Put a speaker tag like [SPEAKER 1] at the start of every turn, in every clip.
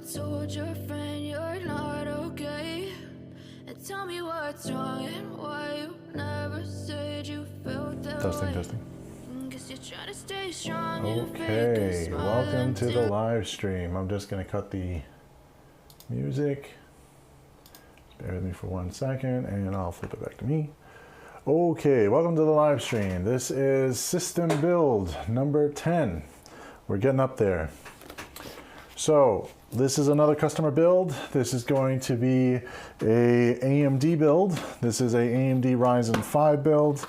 [SPEAKER 1] told your friend you're not okay? And tell me what's wrong and why you never said you felt that way.
[SPEAKER 2] Testing.
[SPEAKER 1] Guess you're trying to stay strong.
[SPEAKER 2] Okay, welcome to the live stream. I'm just going to cut the music. Bear with me for 1 second and I'll flip it back to me. Okay, welcome to the live stream. This is system build number 10. We're getting up there. So this is another customer build. This is going to be a AMD build. This is a AMD Ryzen 5 build.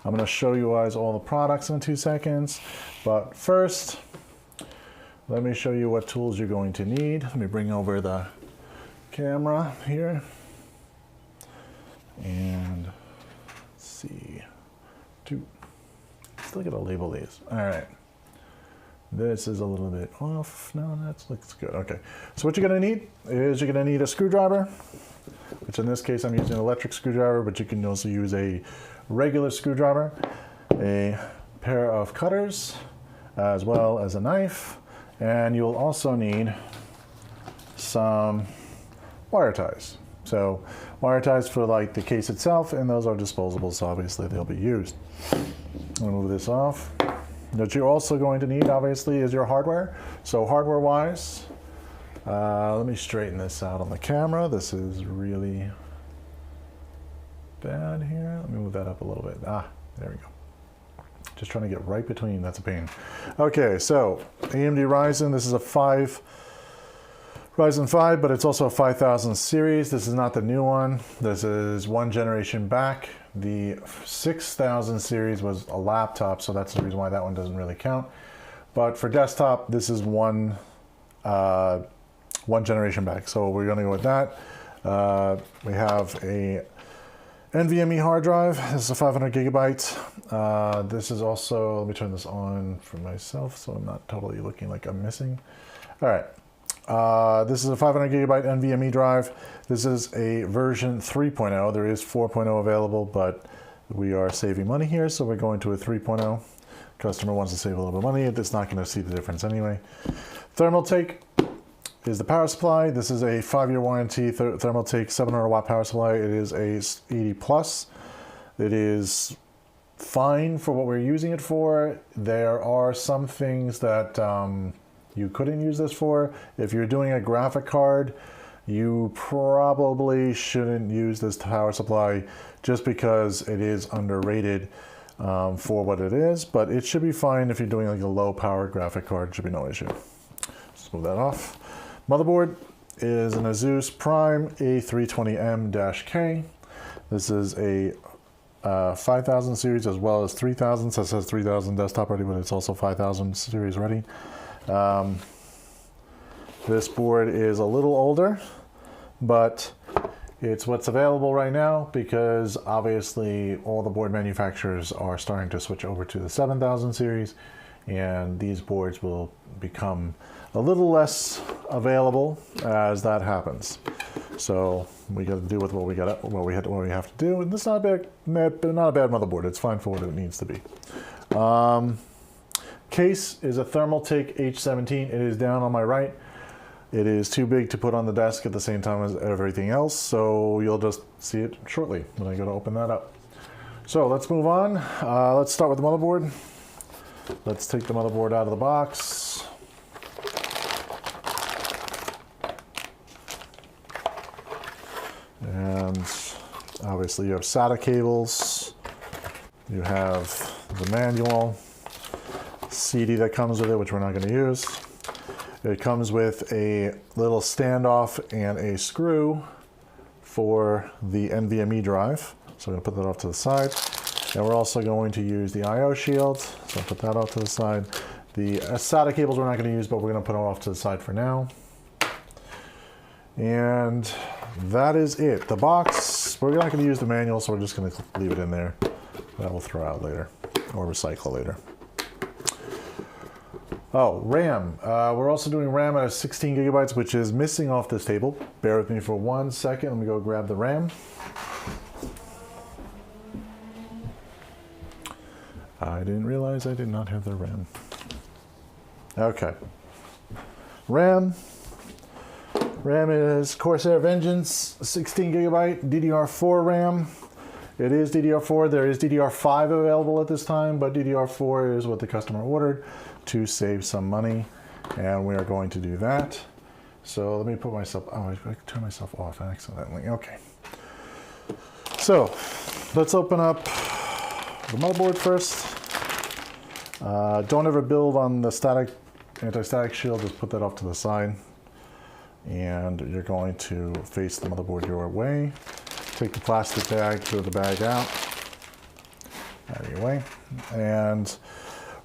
[SPEAKER 2] I'm going to show you guys all the products in 2 seconds. But first, let me show you what tools you're going to need. Let me bring over the camera here. And let's see. Let's look at the label these. All right. This is a little bit off. No, that looks good. Okay. So what you're going to need is you're going to need a screwdriver, which in this case I'm using an electric screwdriver, but you can also use a regular screwdriver, a pair of cutters, as well as a knife, and you'll also need some wire ties. So wire ties for like the case itself, and those are disposable, so obviously they'll be used. I'm going to move this off. What you're also going to need, obviously, is your hardware. So hardware-wise, let me straighten this out on the camera. This is really bad here. Let me move that up a little bit. Ah, there we go. Just trying to get right between, that's a pain. Okay, so AMD Ryzen, this is a Ryzen 5, but it's also a 5000 series. This is not the new one. This is one generation back. The 6000 series was a laptop, so that's the reason why that one doesn't really count. But for desktop, this is one generation back. So we're gonna go with that. We have a NVMe hard drive. This is a 500 gigabyte. This is also, let me turn this on for myself so I'm not totally looking like I'm missing. All right. This is a 500 gigabyte NVMe drive. This is a version 3.0. There is 4.0 available, but we are saving money here, so we're going to a 3.0. Customer wants to save a little bit of money. It's not going to see the difference anyway. Thermaltake is the power supply. This is a 5-year warranty Thermaltake 700 watt power supply. It is a 80 plus. It is fine for what we're using it for. There are some things that you couldn't use this for. If you're doing a graphic card, you probably shouldn't use this power supply just because it is underrated for what it is, but it should be fine if you're doing like a low power graphic card. It should be no issue. Let's move that off. Motherboard is an ASUS Prime A320M-K. This is a 5000 series as well as 3000. So it says 3000 desktop ready, but it's also 5000 series ready. This board is a little older, but it's what's available right now because obviously all the board manufacturers are starting to switch over to the 7000 series, and these boards will become a little less available as that happens. So we got to deal with what we have to do, and this is not a bad motherboard. It's fine for what it needs to be. Case is a Thermaltake H17. It is down on my right. It is too big to put on the desk at the same time as everything else, so you'll just see it shortly when I go to open that up. So let's move on. Let's start with the motherboard. Let's take the motherboard out of the box. And obviously you have SATA cables. You have the manual. CD that comes with it, which we're not going to use. It comes with a little standoff and a screw for the NVMe drive. So I'm going to put that off to the side. And we're also going to use the I/O shield. So I'll put that off to the side. The SATA cables we're not going to use, but we're going to put them off to the side for now. And that is it. The box, we're not going to use the manual, so we're just going to leave it in there. That we'll throw out later or recycle later. Oh, RAM. We're also doing RAM at 16 gigabytes, which is missing off this table. Bear with me for 1 second. Let me go grab the RAM. I didn't realize I did not have the RAM. Okay. RAM RAM is Corsair Vengeance, 16 gigabyte DDR4 RAM. It is DDR4. There is DDR5 available at this time, but DDR4 is what the customer ordered to save some money, and we are going to do that. So let me put myself, oh, I turned myself off accidentally. Okay. So let's open up the motherboard first. Don't ever build on the anti-static shield, just put that off to the side. And you're going to face the motherboard your way. Take the plastic bag, throw the bag out of your way. And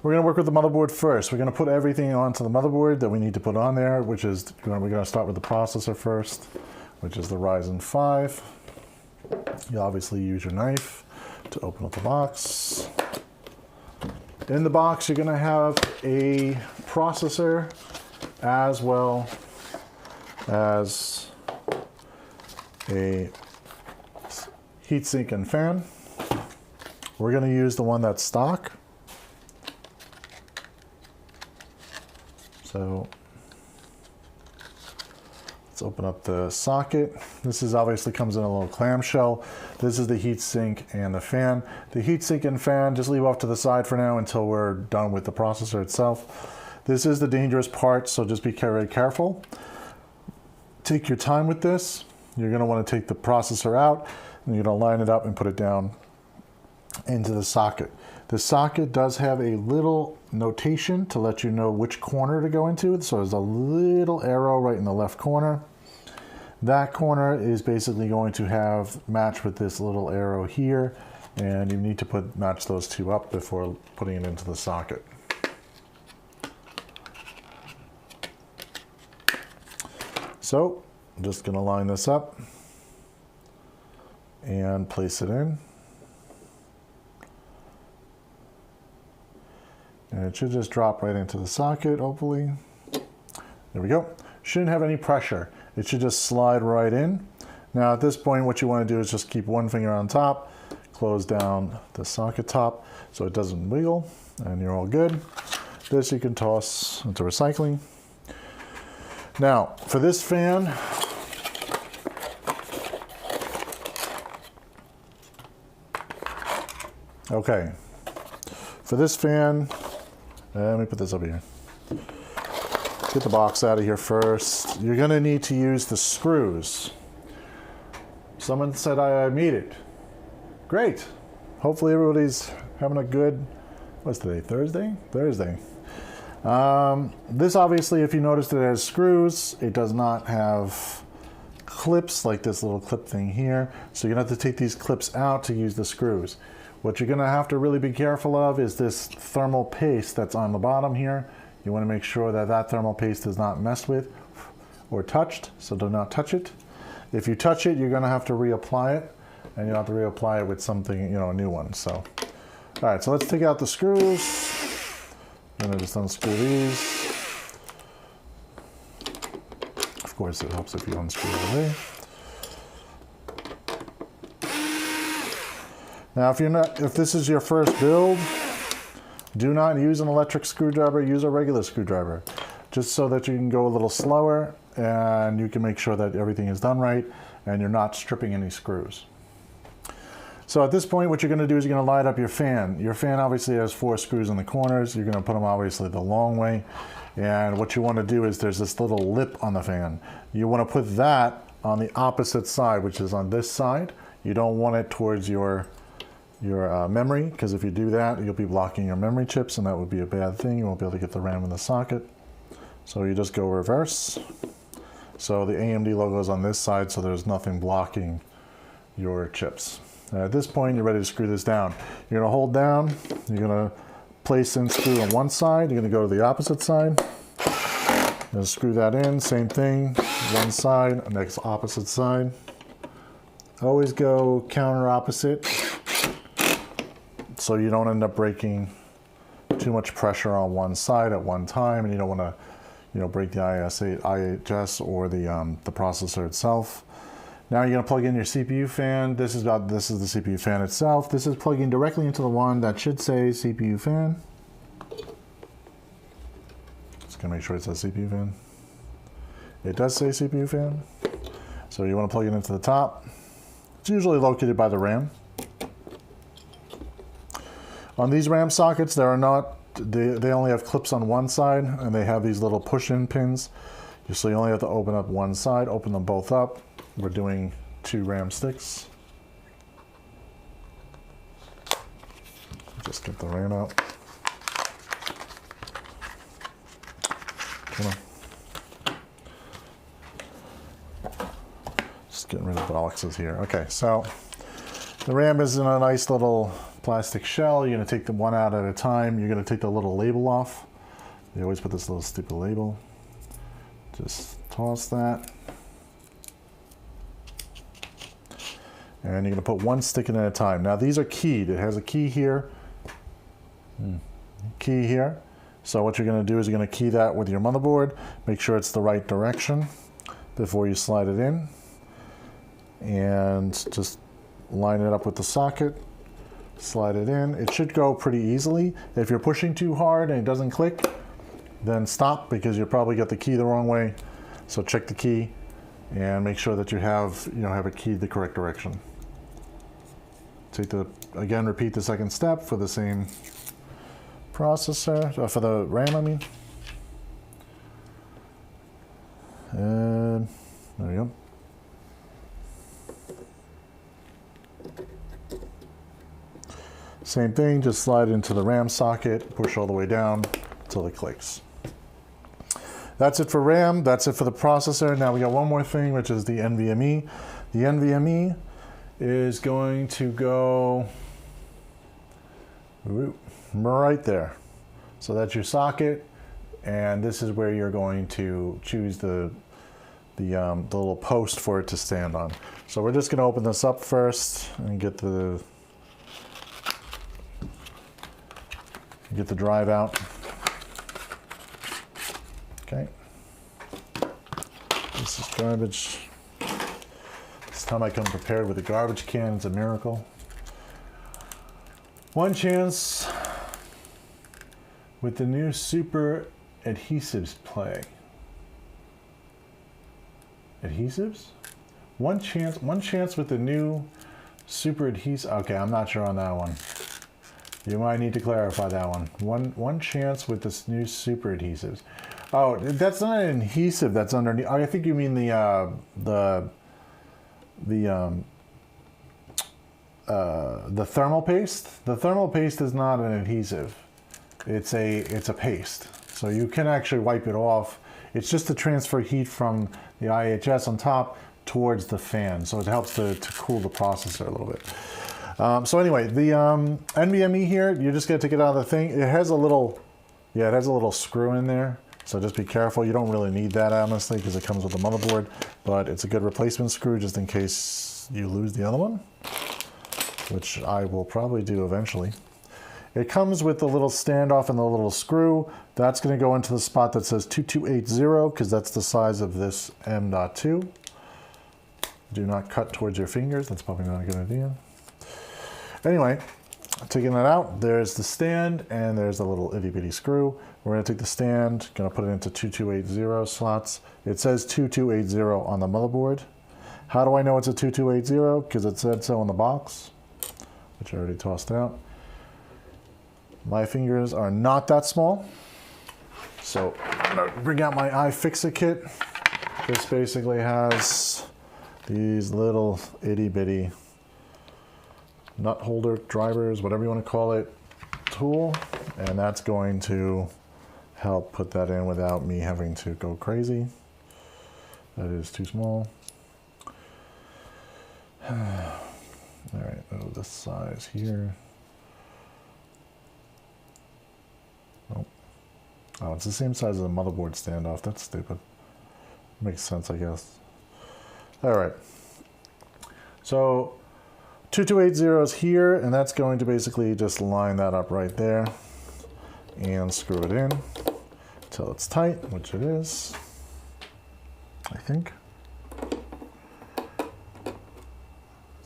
[SPEAKER 2] we're going to work with the motherboard first. We're going to put everything onto the motherboard that we need to put on there, which is, we're going to start with the processor first, which is the Ryzen 5. You obviously use your knife to open up the box. In the box, you're going to have a processor as well as a heatsink and fan. We're going to use the one that's stock. So let's open up the socket. This is obviously comes in a little clamshell. This is the heatsink and the fan. The heatsink and fan, just leave off to the side for now until we're done with the processor itself. This is the dangerous part, so just be very careful. Take your time with this. You're going to want to take the processor out, and you're going to line it up and put it down into the socket. The socket does have a little notation to let you know which corner to go into. So there's a little arrow right in the left corner. That corner is basically going to have match with this little arrow here, and you need to match those two up before putting it into the socket. So I'm just going to line this up and place it in. And it should just drop right into the socket, hopefully. There we go. Shouldn't have any pressure. It should just slide right in. Now at this point, what you want to do is just keep one finger on top, close down the socket top so it doesn't wiggle, and you're all good. This you can toss into recycling. Now, for this fan, okay, for this fan, let me put this over here. Get the box out of here first. You're going to need to use the screws. Someone said I made it. Great. Hopefully everybody's having a good, what's today, Thursday? Thursday. This obviously, if you noticed, it has screws. It does not have clips like this little clip thing here. So you're going to have to take these clips out to use the screws. What you're going to have to really be careful of is this thermal paste that's on the bottom here. You want to make sure that that thermal paste is not messed with or touched, so do not touch it. If you touch it, you're going to have to reapply it, and you'll have to reapply it with something, you know, a new one. So, all right, so let's take out the screws. I'm going to just unscrew these. Of course, it helps if you unscrew it away. Now, if this is your first build, do not use an electric screwdriver, use a regular screwdriver, just so that you can go a little slower and you can make sure that everything is done right and you're not stripping any screws. So at this point, what you're going to do is you're going to light up your fan. Your fan obviously has 4 screws in the corners. You're going to put them obviously the long way. And what you want to do is there's this little lip on the fan. You want to put that on the opposite side, which is on this side. You don't want it towards your memory, because if you do that, you'll be blocking your memory chips, and that would be a bad thing. You won't be able to get the RAM in the socket. So you just go reverse. So the AMD logo is on this side, so there's nothing blocking your chips. At this point, you're ready to screw this down. You're going to hold down. You're going to place in screw on one side. You're going to go to the opposite side. You're going to screw that in. Same thing. One side, next opposite side. Always go counter opposite, so you don't end up breaking too much pressure on one side at one time, and you don't want to, you know, break the IHS or the processor itself. Now you're going to plug in your CPU fan. This is the CPU fan itself. This is plugging directly into the one that should say CPU fan. Just going to make sure it says CPU fan. It does say CPU fan. So you want to plug it into the top. It's usually located by the RAM. On these RAM sockets, there are not, they only have clips on one side, and they have these little push-in pins. So you only have to open up one side, open them both up. We're doing 2 RAM sticks. Just get the RAM out. Come on. Just getting rid of the boxes here. Okay, so the RAM is in a nice little plastic shell. You're going to take them one out at a time. You're going to take the little label off. You always put this little stupid label. Just toss that. And you're going to put one stick in at a time. Now these are keyed. It has a key here. Key here. So what you're going to do is you're going to key that with your motherboard. Make sure it's the right direction before you slide it in. And just line it up with the socket. Slide it in. It should go pretty easily. If you're pushing too hard and it doesn't click, then stop, because you probably got the key the wrong way. So check the key and make sure that you have it keyed the correct direction. Again, repeat the second step for the same processor, for the RAM, I mean. And there we go. Same thing, just slide into the RAM socket, push all the way down until it clicks. That's it for RAM, that's it for the processor. Now we got one more thing, which is the NVMe. The NVMe is going to go right there. So that's your socket, and this is where you're going to choose the little post for it to stand on. So we're just going to open this up first and get the drive out. Okay. This is garbage. This time I come prepared with a garbage can. It's a miracle. One chance with the new super adhesives play. Adhesives? One chance with the new super adhesive. Okay, I'm not sure on that one. You might need to clarify that one. One chance with this new super adhesives. Oh, that's not an adhesive. That's underneath. I think you mean the thermal paste. The thermal paste is not an adhesive. It's a paste. So you can actually wipe it off. It's just to transfer heat from the IHS on top towards the fan. So it helps to cool the processor a little bit. So anyway, the NVMe here, you're just gonna take it out of the thing. It has a little screw in there. So just be careful. You don't really need that, honestly, because it comes with the motherboard, but it's a good replacement screw just in case you lose the other one, which I will probably do eventually. It comes with the little standoff and the little screw. That's going to go into the spot that says 2280, because that's the size of this M.2. Do not cut towards your fingers. That's probably not a good idea. Anyway, taking that out, there's the stand and there's the little itty bitty screw. We're going to take the stand, going to put it into 2280 slots. It says 2280 on the motherboard. How do I know it's a 2280? Because it said so on the box, which I already tossed out. My fingers are not that small. So I'm going to bring out my iFixit kit. This basically has these little itty bitty nut holder drivers, whatever you want to call it, tool, and that's going to help put that in without me having to go crazy. That is too small. All right, oh, this size here. Nope. Oh, it's the same size as a motherboard standoff. That's stupid. Makes sense, I guess. All right. So 2280 is here, and that's going to basically just line that up right there and screw it in until it's tight, which it is, I think.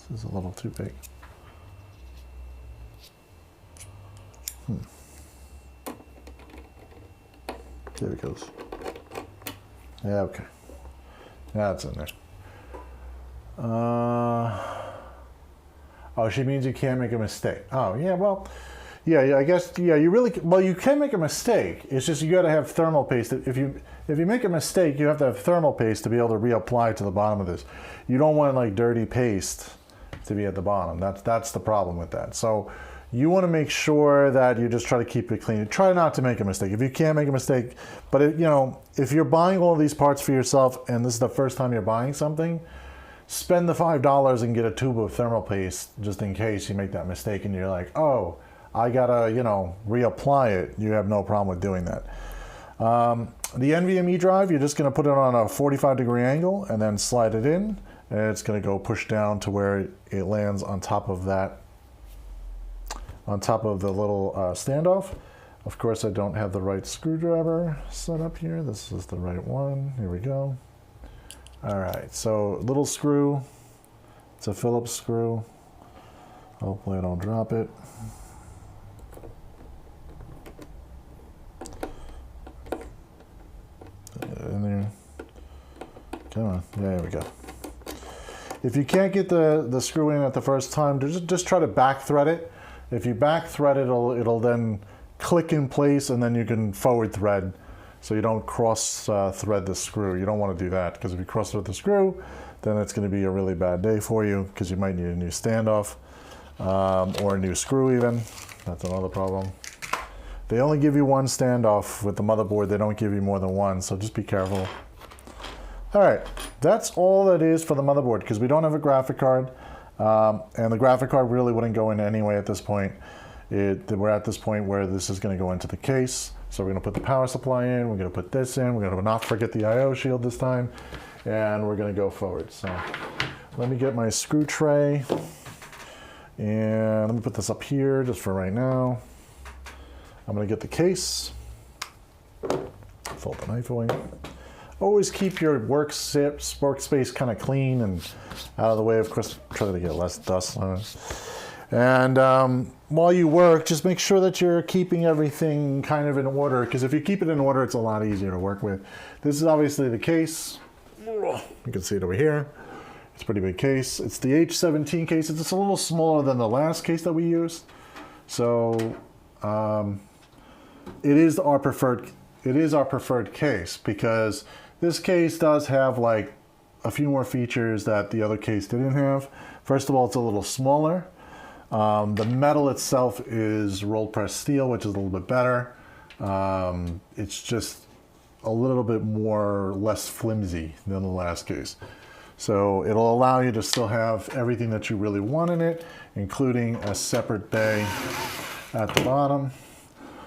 [SPEAKER 2] This is a little too big. There it goes. Yeah, okay. That's in there. Oh, she means you can't make a mistake. Oh, yeah, well, yeah, I guess, yeah, you really, well, you can make a mistake. It's just you got to have thermal paste. If you make a mistake, you have to have thermal paste to be able to reapply to the bottom of this. You don't want like dirty paste to be at the bottom. That's the problem with that. So you want to make sure that you just try to keep it clean. Try not to make a mistake. If you can't make a mistake, but you know, if you're buying all of these parts for yourself and this is the first time you're buying something, spend the $5 and get a tube of thermal paste just in case you make that mistake and you're like, oh, I gotta, you know, reapply it. You have no problem with doing that. The NVMe drive, you're just gonna put it on a 45-degree angle and then slide it in, and it's gonna go push down to where it lands on top of that, on top of the little standoff. Of course, I don't have the right screwdriver set up here. This is the right one. Here we go. All right, so little screw. It's a Phillips screw. Hopefully I don't drop it. In there. Come on, there we go. If you can't get the screw in at the first time, just try to back thread it. If you back thread it, it'll then click in place and then you can forward thread so you don't cross thread the screw. You don't want to do that because if you cross thread the screw, then it's going to be a really bad day for you because you might need a new standoff or a new screw even. That's another problem. They only give you one standoff with the motherboard. They don't give you more than one, so just be careful. All right, that's all that is for the motherboard because we don't have a graphic card. And the graphic card really wouldn't go in anyway at this point. We're at this point where this is going to go into the case. So we're going to put the power supply in, we're going to put this in, we're going to not forget the I/O shield this time, and we're going to go forward. So let me get my screw tray, and let me put this up here just for right now. I'm going to get the case, fold the knife away. Always keep your workspace kind of clean and out of the way. Of course, try to get less dust on it. And while you work, just make sure that you're keeping everything kind of in order, because if you keep it in order, it's a lot easier to work with. This is obviously the case. You can see it over here. It's a pretty big case. It's the H17 case. It's just a little smaller than the last case that we used. So it is our preferred case because this case does have like a few more features that the other case didn't have. First of all, it's a little smaller. The metal itself is rolled pressed steel, which is a little bit better. It's just a little bit less flimsy than the last case. So it'll allow you to still have everything that you really want in it, including a separate bay at the bottom.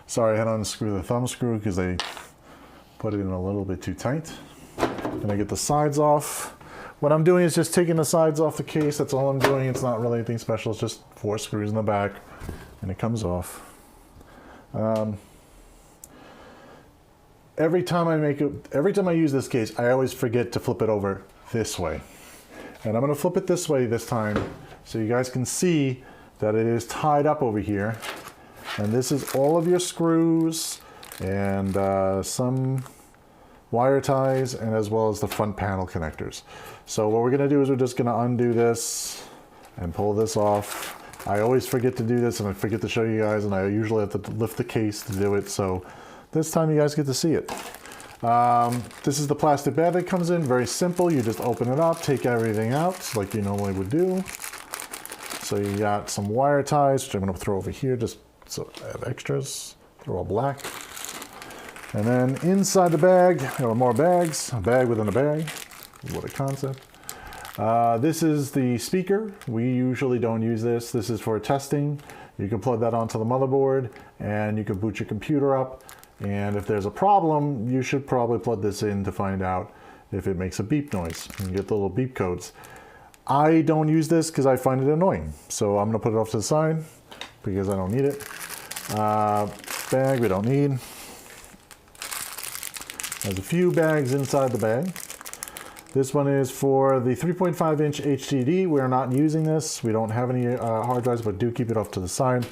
[SPEAKER 2] Sorry, I had to unscrew the thumb screw because I put it in a little bit too tight. And I get the sides off. What I'm doing is just taking the sides off the case. That's all I'm doing. It's not really anything special. It's just 4 screws in the back and it comes off. Every time I use this case, I always forget to flip it over this way. And I'm going to flip it this way this time so you guys can see that it is tied up over here. And this is all of your screws and some wire ties, and as well as the front panel connectors. So what we're going to do is we're just going to undo this and pull this off. I always forget to do this and I forget to show you guys, and I usually have to lift the case to do it. So this time you guys get to see it. This is the plastic bag that comes in. Very simple. You just open it up, take everything out like you normally would do. So you got some wire ties, which I'm going to throw over here just so I have extras. They're all black. And then inside the bag, there are more bags, a bag within a bag. What a concept. This is the speaker. We usually don't use this. This is for testing. You can plug that onto the motherboard and you can boot your computer up. And if there's a problem, you should probably plug this in to find out if it makes a beep noise. You can get the little beep codes. I don't use this because I find it annoying. So I'm gonna put it off to the side because I don't need it. Bag we don't need. There's a few bags inside the bag. This one is for the 3.5-inch HDD. We're not using this. We don't have any hard drives, but do keep it off to the side.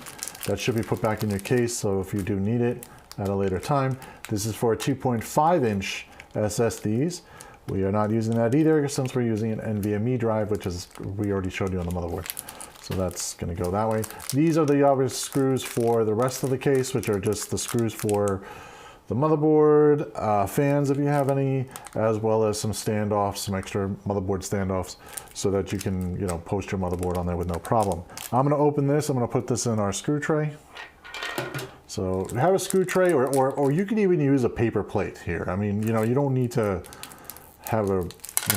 [SPEAKER 2] That should be put back in your case, so if you do need it at a later time. This is for 2.5-inch SSDs. We are not using that either since we're using an NVMe drive, which is, we already showed you on the motherboard. So that's going to go that way. These are the obvious screws for the rest of the case, which are just the screws for the motherboard, fans if you have any, as well as some standoffs, some extra motherboard standoffs, so that you can, you know, post your motherboard on there with no problem. I'm going to open this. I'm going to put this in our screw tray. So have a screw tray, or you can even use a paper plate here. I mean, you know, you don't need to have a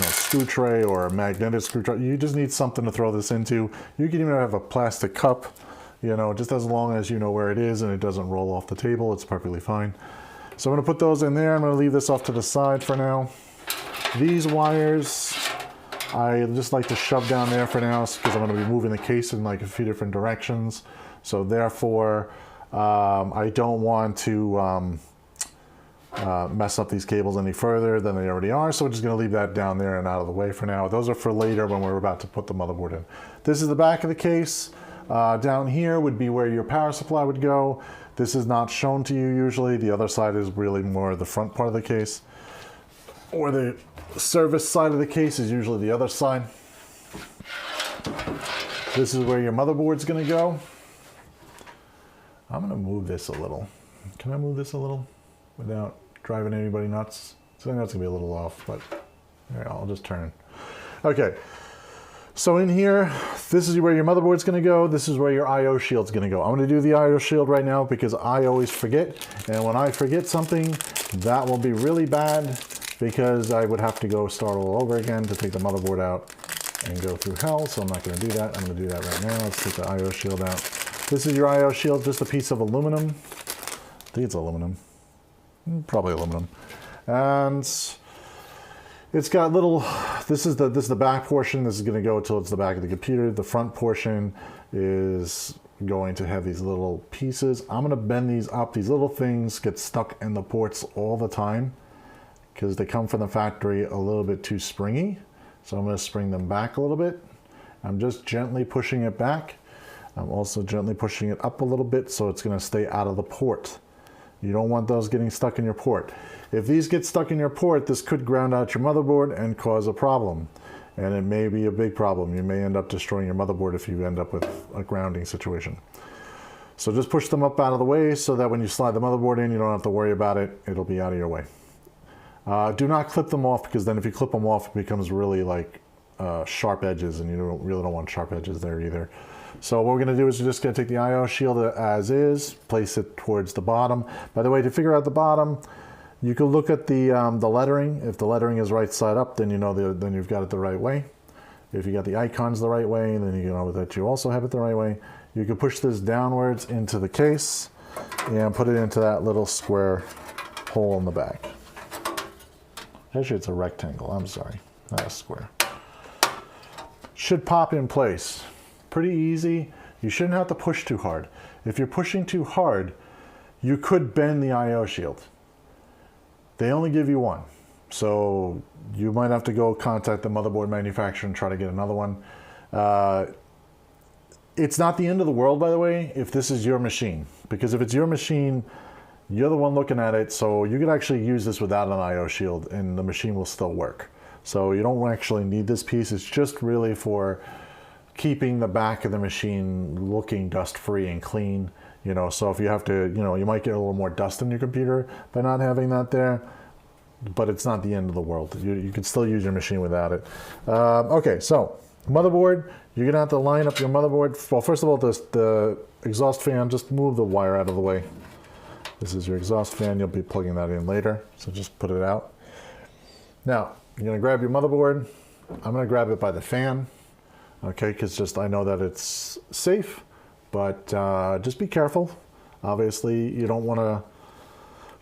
[SPEAKER 2] screw tray or a magnetic screw tray. You just need something to throw this into. You can even have a plastic cup, you know, just as long as you know where it is and it doesn't roll off the table, it's perfectly fine. So I'm going to put those in there. I'm going to leave this off to the side for now. These wires, I just like to shove down there for now because I'm going to be moving the case in like a few different directions. So therefore, I don't want to mess up these cables any further than they already are, so we're just going to leave that down there and out of the way for now. Those are for later when we're about to put the motherboard in. This is the back of the case. Down here would be where your power supply would go. This is not shown to you usually. The other side is really more the front part of the case, or the service side of the case is usually the other side. This is where your motherboard's going to go. I'm going to move this a little. Can I move this a little without driving anybody nuts? So I think that's gonna be a little off, but there, I'll just turn. Okay, so in here, this is where your motherboard's gonna go. This is where your IO shield's gonna go. I'm gonna do the IO shield right now because I always forget. And when I forget something, that will be really bad because I would have to go start all over again to take the motherboard out and go through hell. So I'm not gonna do that. I'm gonna do that right now. Let's take the IO shield out. This is your IO shield, just a piece of aluminum. I think it's aluminum. Probably aluminum, and it's got little. This is the back portion. This is going to go till it's the back of the computer. The front portion is going to have these little pieces. I'm going to bend these up. These little things get stuck in the ports all the time because they come from the factory a little bit too springy. So I'm going to spring them back a little bit. I'm just gently pushing it back. I'm also gently pushing it up a little bit so it's going to stay out of the port. You don't want those getting stuck in your port. If these get stuck in your port, this could ground out your motherboard and cause a problem. And it may be a big problem. You may end up destroying your motherboard if you end up with a grounding situation. So just push them up out of the way so that when you slide the motherboard in, you don't have to worry about it. It'll be out of your way. Do not clip them off because then if you clip them off, it becomes really like sharp edges, and you really don't want sharp edges there either. So what we're going to do is we're just going to take the IO shield as is, place it towards the bottom. By the way, to figure out the bottom, you can look at the lettering. If the lettering is right side up, then you know then you've got it the right way. If you got the icons the right way, then you know that you also have it the right way. You can push this downwards into the case and put it into that little square hole in the back. Actually, it's a rectangle. I'm sorry, not a square. Should pop in place. Pretty easy. You shouldn't have to push too hard. If you're pushing too hard, you could bend the IO shield. They only give you one. So you might have to go contact the motherboard manufacturer and try to get another one. It's not the end of the world, by the way, if this is your machine. Because if it's your machine, you're the one looking at it, so you could actually use this without an IO shield and the machine will still work. So you don't actually need this piece. It's just really for keeping the back of the machine looking dust-free and clean, you know. So if you have to, you know, you might get a little more dust in your computer by not having that there, but it's not the end of the world. You can still use your machine without it. Okay, so motherboard, you're gonna have to line up your motherboard. Well, first of all, the exhaust fan, just move the wire out of the way. This is your exhaust fan. You'll be plugging that in later, so just put it out. Now, you're gonna grab your motherboard. I'm gonna grab it by the fan. Okay, because just I know that it's safe, but just be careful. Obviously, you don't want to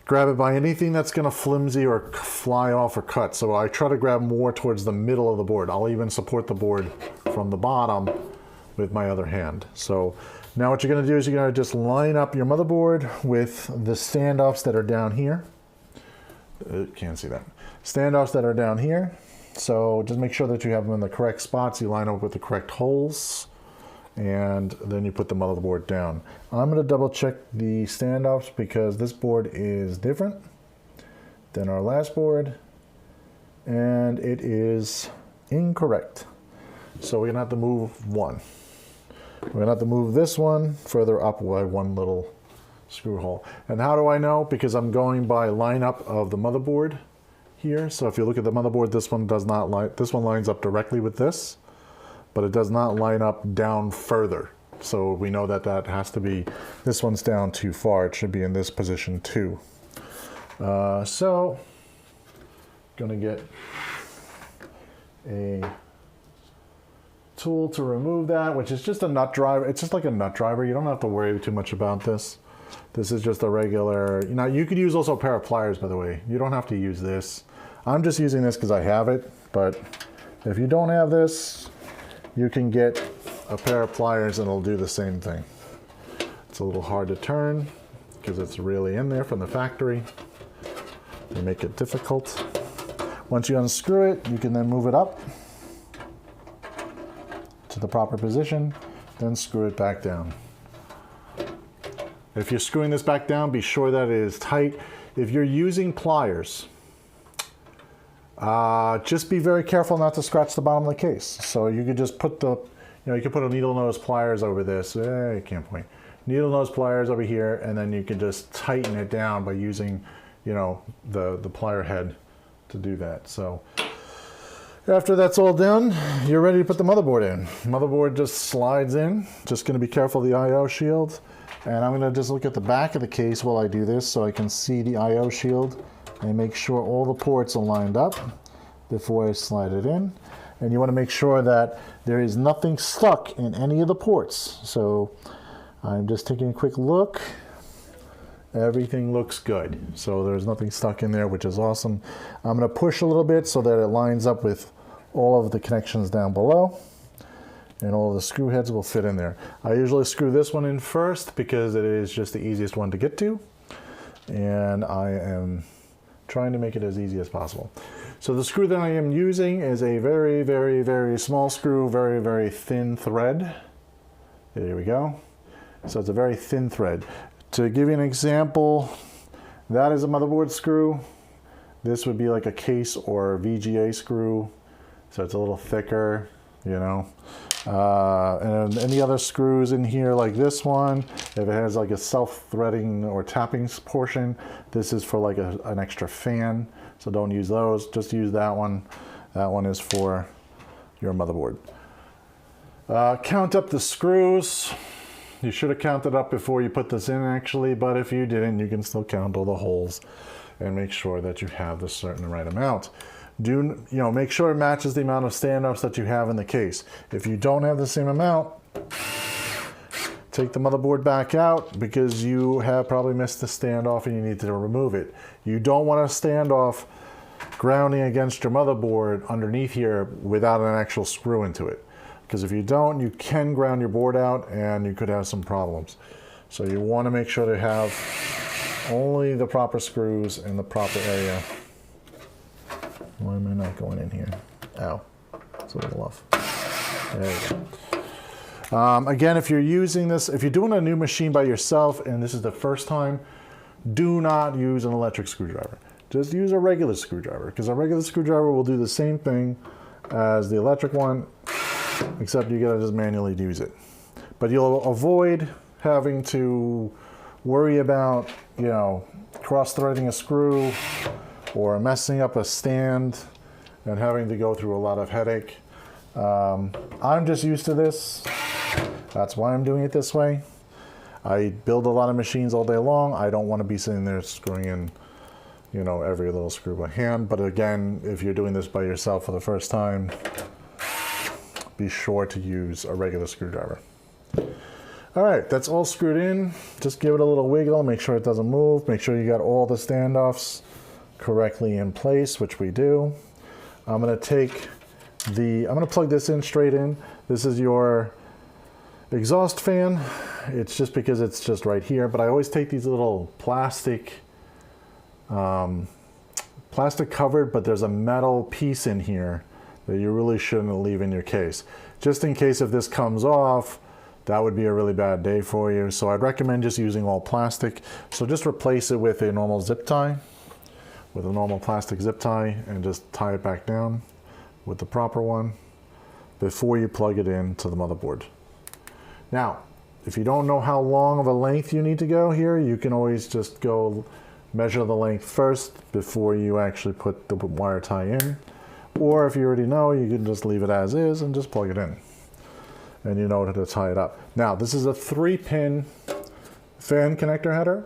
[SPEAKER 2] grab it by anything that's going to flimsy or fly off or cut. So I try to grab more towards the middle of the board. I'll even support the board from the bottom with my other hand. So now what you're going to do is you're going to just line up your motherboard with the standoffs that are down here. Can't see that. Standoffs that are down here. So just make sure that you have them in the correct spots. You line up with the correct holes, and then you put the motherboard down. I'm going to double check the standoffs because this board is different than our last board. and it is incorrect. So we're gonna have to move one. We're gonna have to move this one further up by one little screw hole. And how do I know? Because I'm going by lineup of the motherboard here. So if you look at the motherboard, this one does not line, this one lines up directly with this, but it does not line up down further. So we know that that has to be, this one's down too far. It should be in this position too. So gonna get a tool to remove that, which is just a nut driver. It's just like a nut driver. You don't have to worry too much about this. This is just a regular, you know, you could use also a pair of pliers, by the way. You don't have to use this. I'm just using this because I have it, but if you don't have this, you can get a pair of pliers and it'll do the same thing. It's a little hard to turn because it's really in there from the factory. They make it difficult. Once you unscrew it, you can then move it up to the proper position, then screw it back down. If you're screwing this back down, be sure that it is tight. If you're using pliers, just be very careful not to scratch the bottom of the case. So you could just put the, you know, you could put a needle nose pliers over this. I can't point. Needle nose pliers over here, and then you can just tighten it down by using, you know, the plier head to do that. So after that's all done, you're ready to put the motherboard in. Motherboard just slides in. Just going to be careful of the I/O shield. And I'm going to just look at the back of the case while I do this so I can see the I/O shield and make sure all the ports are lined up before I slide it in. And you want to make sure that there is nothing stuck in any of the ports. So I'm just taking a quick look. Everything looks good. So there's nothing stuck in there, which is awesome. I'm going to push a little bit so that it lines up with all of the connections down below. And all the screw heads will fit in there. I usually screw this one in first because it is just the easiest one to get to. And I am trying to make it as easy as possible. So the screw that I am using is a very, very, very small screw, very, very thin thread. There we go. So it's a very thin thread. To give you an example, that is a motherboard screw. This would be like a case or VGA screw. So it's a little thicker, you know. And any other screws in here like this one, if it has like a self-threading or tapping portion, this is for like an extra fan. So don't use those, just use that one. That one is for your motherboard. Count up the screws. You should have counted up before you put this in actually, but if you didn't, you can still count all the holes and make sure that you have the certain right amount. Make sure it matches the amount of standoffs that you have in the case. If you don't have the same amount, take the motherboard back out because you have probably missed the standoff and you need to remove it. You don't want a standoff grounding against your motherboard underneath here without an actual screw into it. Because if you don't, you can ground your board out and you could have some problems. So you want to make sure to have only the proper screws in the proper area. Why am I not going in here? Ow, it's a little off. There you go. Again, if you're using this, if you're doing a new machine by yourself and this is the first time, do not use an electric screwdriver. Just use a regular screwdriver because a regular screwdriver will do the same thing as the electric one, except you gotta just manually use it. But you'll avoid having to worry about, you know, cross-threading a screw or messing up a stand and having to go through a lot of headache. I'm just used to this. That's why I'm doing it this way. I build a lot of machines all day long. I don't want to be sitting there screwing in, you know, every little screw by hand. But again, if you're doing this by yourself for the first time, be sure to use a regular screwdriver. All right, that's all screwed in. Just give it a little wiggle, make sure it doesn't move. Make sure you got all the standoffs correctly in place, which we do. I'm gonna plug this in straight in. This is your exhaust fan. It's just because it's just right here, but I always take these little plastic covered, but there's a metal piece in here that you really shouldn't leave in your case. Just in case if this comes off, that would be a really bad day for you. So I'd recommend just using all plastic. So just replace it with a normal zip tie. with a normal plastic zip tie and just tie it back down with the proper one before you plug it into the motherboard. Now, if you don't know how long of a length you need to go here, you can always just go measure the length first before you actually put the wire tie in. Or if you already know, you can just leave it as is and just plug it in. And you know how to tie it up. Now, this is a 3-pin fan connector header.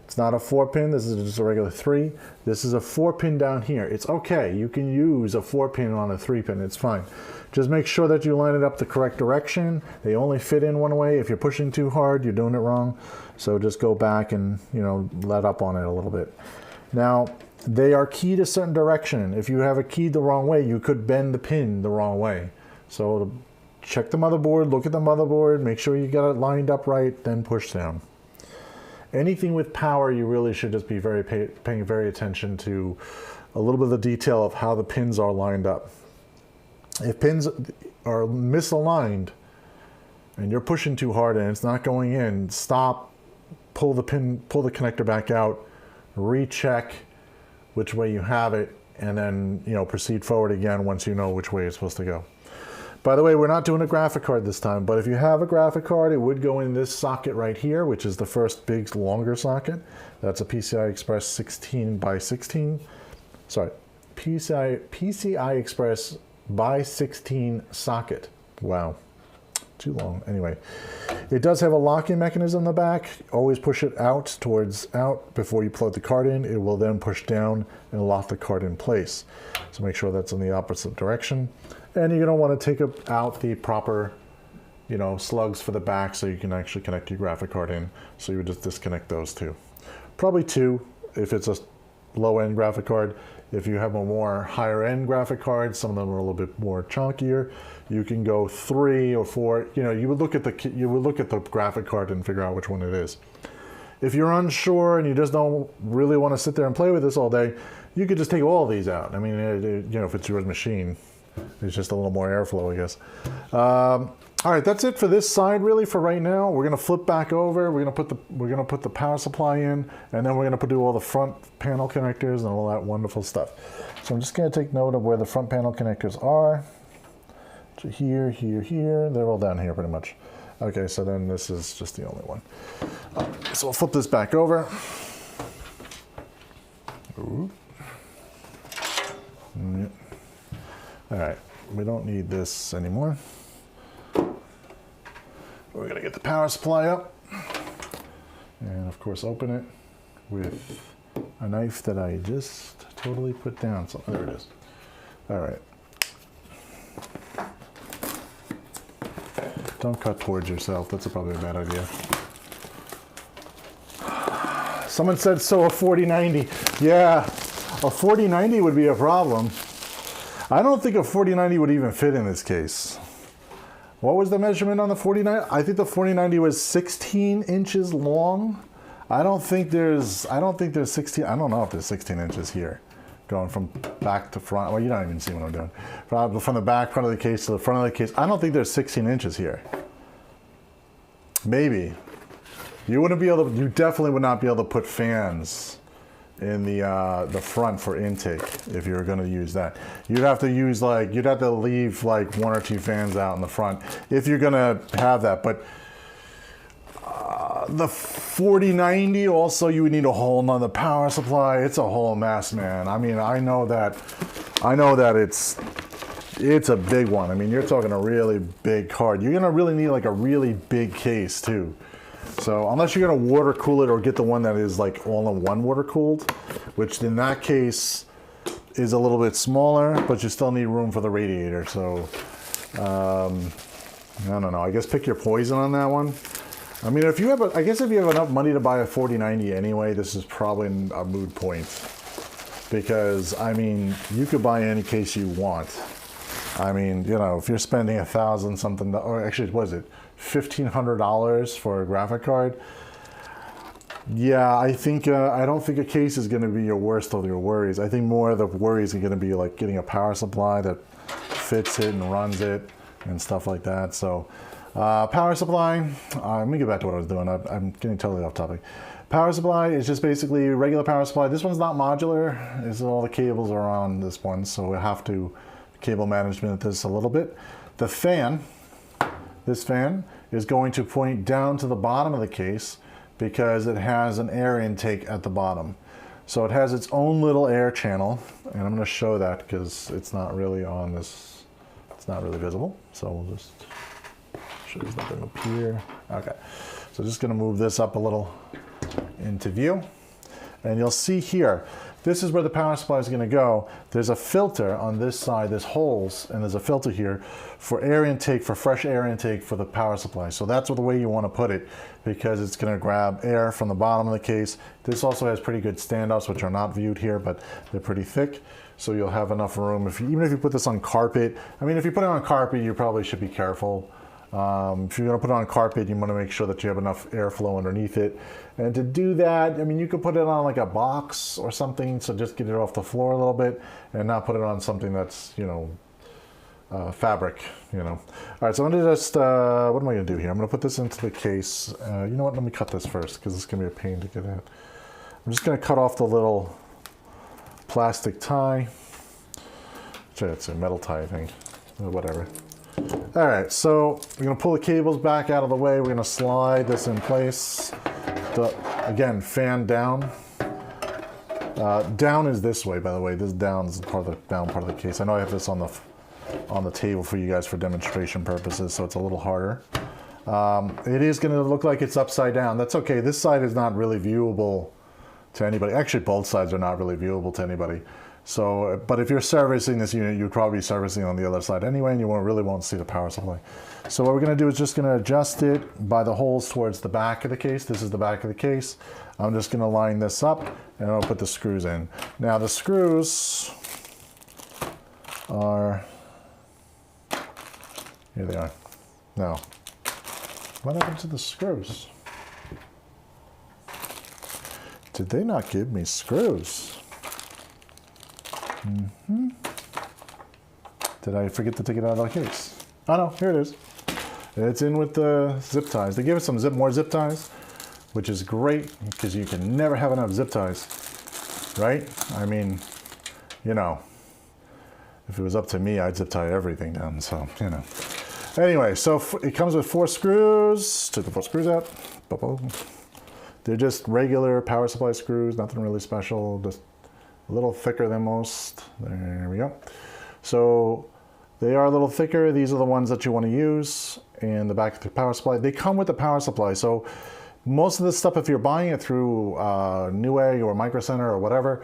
[SPEAKER 2] It's not a 4-pin, this is just a regular 3. This is a 4-pin down here. It's okay, you can use a 4-pin on a 3-pin, it's fine. Just make sure that you line it up the correct direction. They only fit in one way. If you're pushing too hard, you're doing it wrong. So just go back and, you know, let up on it a little bit. Now, they are keyed a certain direction. If you have it keyed the wrong way, you could bend the pin the wrong way. So check the motherboard, look at the motherboard, make sure you got it lined up right, then push down. Anything with power, you really should just be paying very attention to a little bit of the detail of how the pins are lined up. If pins are misaligned and you're pushing too hard and it's not going in, stop, pull the connector back out, recheck which way you have it, and then, you know, proceed forward again once you know which way it's supposed to go. By the way, we're not doing a graphic card this time, but if you have a graphic card, it would go in this socket right here, which is the first big, longer socket. That's a PCI Express 16 by 16. Sorry, PCI Express by 16 socket. Wow, too long. Anyway, it does have a locking mechanism in the back. Always push it out towards out before you plug the card in. It will then push down and lock the card in place. So make sure that's in the opposite direction. And you're going to want to take out the proper, you know, slugs for the back so you can actually connect your graphic card in. So you would just disconnect those two. Probably 2 if it's a low-end graphic card. If you have a more higher-end graphic card, some of them are a little bit more chunkier. You can go 3 or 4. You know, you would look at the graphic card and figure out which one it is. If you're unsure and you just don't really want to sit there and play with this all day, you could just take all these out. I mean, you know, if it's your machine, it's just a little more airflow, I guess. All right, that's it for this side, really, for right now. We're gonna flip back over. We're gonna put the power supply in, and then we're gonna do all the front panel connectors and all that wonderful stuff. So I'm just gonna take note of where the front panel connectors are. So here, here, here. They're all down here, pretty much. Okay, so then this is just the only one. So I'll flip this back over. Ooh. Yep. All right, we don't need this anymore. We're gonna get the power supply up and of course open it with a knife that I just totally put down. So there it is. All right. Don't cut towards yourself. That's probably a bad idea. Someone said, so a 4090. Yeah, a 4090 would be a problem. I don't think a 4090 would even fit in this case. What was the measurement on the 4090? I think the 4090 was 16 inches long. I don't think there's 16, I don't know if there's 16 inches here. Going from back to front. Well, you don't even see what I'm doing. From the back front of the case to the front of the case. I don't think there's 16 inches here. Maybe. You wouldn't be able to, you definitely would not be able to put fans in the front for intake if you were going to use that. You'd have to use you'd have to leave like 1 or 2 fans out in the front if you're going to have that. But the 4090 also, you would need a whole nother power supply. It's a whole mess, man. I mean, I know that it's a big one. I mean, you're talking a really big card. You're going to really need like a really big case too. So unless you're going to water cool it or get the one that is like all-in-one water cooled, which in that case is a little bit smaller, but you still need room for the radiator. So I don't know. I guess pick your poison on that one. I mean, if you have, I guess if you have enough money to buy a 4090 anyway, this is probably a moot point, because I mean, you could buy any case you want. I mean, you know, if you're spending $1,000 something, or actually, what is it, $1,500 for a graphic card? Yeah, I think I don't think a case is going to be your worst of your worries. I think more of the worries are going to be like getting a power supply that fits it and runs it and stuff like that. So power supply, let me get back to what I was doing. I'm getting totally off topic. Power supply is just basically a regular power supply. This one's not modular. All the cables are on this one, so we have to cable management this a little bit. The fan, this fan, is going to point down to the bottom of the case because it has an air intake at the bottom. So it has its own little air channel, and I'm going to show that because it's not really on this, it's not really visible. So we'll just show you something up here. Okay, so just going to move this up a little into view, and you'll see here, this is where the power supply is going to go. There's a filter on this side, there's holes, and there's a filter here for air intake, for fresh air intake for the power supply. So that's the way you want to put it, because it's going to grab air from the bottom of the case. This also has pretty good standoffs, which are not viewed here, but they're pretty thick. So you'll have enough room. Even if you put this on carpet, I mean, if you put it on carpet, you probably should be careful. If you're going to put it on carpet, you want to make sure that you have enough airflow underneath it. And to do that, I mean, you could put it on like a box or something, so just get it off the floor a little bit and not put it on something that's, you know, fabric, you know. All right, so I'm going to just, what am I going to do here? I'm going to put this into the case. You know what, let me cut this first because it's going to be a pain to get at. I'm just going to cut off the little plastic tie. It's a metal tie, I think, or whatever. All right, so we're going to pull the cables back out of the way. We're going to slide this in place. Again, fan down. Down is this way, by the way. This down is part of the down part of the case. I know I have this on the table for you guys for demonstration purposes, so it's a little harder. It is going to look like it's upside down. That's okay. This side is not really viewable to anybody. Actually, both sides are not really viewable to anybody. So, but if you're servicing this unit, you'd probably be servicing on the other side anyway, and you really won't see the power supply. So what we're going to do is just going to adjust it by the holes towards the back of the case. This is the back of the case. I'm just going to line this up, and I'll put the screws in. Now the screws are, here they are. Now, what happened to the screws? Did they not give me screws? Did I forget to take it out of the case? Oh no, here it is. It's in with the zip ties. They gave us some more zip ties, which is great because you can never have enough zip ties, right? I mean, you know, if it was up to me, I'd zip tie everything down, so, you know. Anyway, so it comes with 4 screws. Took the 4 screws out. They're just regular power supply screws, nothing really special, just a little thicker than most. There we go. So they are a little thicker. These are the ones that you want to use in the back of the power supply. They come with the power supply. So most of this stuff, if you're buying it through Newegg or Micro Center or whatever,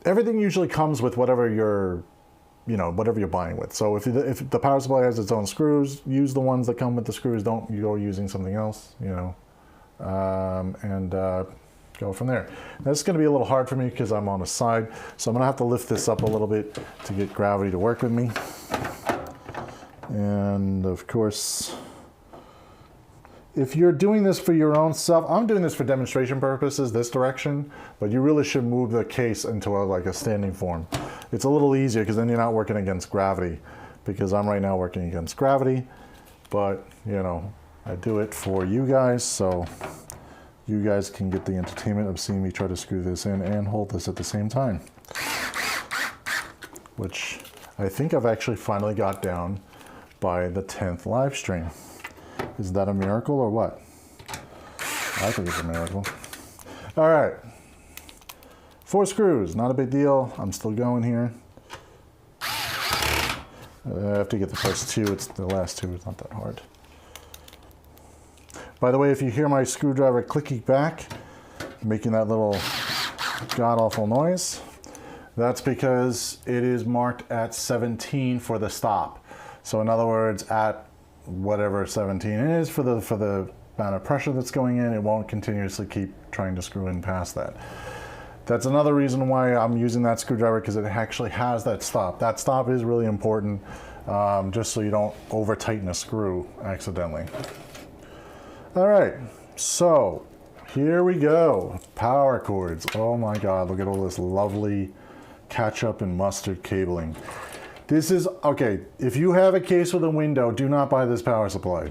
[SPEAKER 2] everything usually comes with whatever you're buying with. So if the power supply has its own screws, use the ones that come with the screws. Don't you go using something else, you know, go from there. Now, it's going to be a little hard for me because I'm on the side, so I'm going to have to lift this up a little bit to get gravity to work with me. And of course, if you're doing this for your own self, I'm doing this for demonstration purposes, this direction, but you really should move the case into like a standing form. It's a little easier because then you're not working against gravity, because I'm right now working against gravity, but you know, I do it for you guys, so you guys can get the entertainment of seeing me try to screw this in and hold this at the same time, which I think I've actually finally got down by the 10th live stream. Is that a miracle or what? I think it's a miracle. All right, 4 screws, not a big deal. I'm still going here. I have to get the first 2. It's the last 2. It's not that hard. By the way, if you hear my screwdriver clicking back, making that little god-awful noise, that's because it is marked at 17 for the stop. So in other words, at whatever 17 is for the amount of pressure that's going in, it won't continuously keep trying to screw in past that. That's another reason why I'm using that screwdriver, because it actually has that stop. That stop is really important, just so you don't over tighten a screw accidentally. All right, so here we go. Power cords. Oh my God, look at all this lovely ketchup and mustard cabling. This is, okay, if you have a case with a window, do not buy this power supply.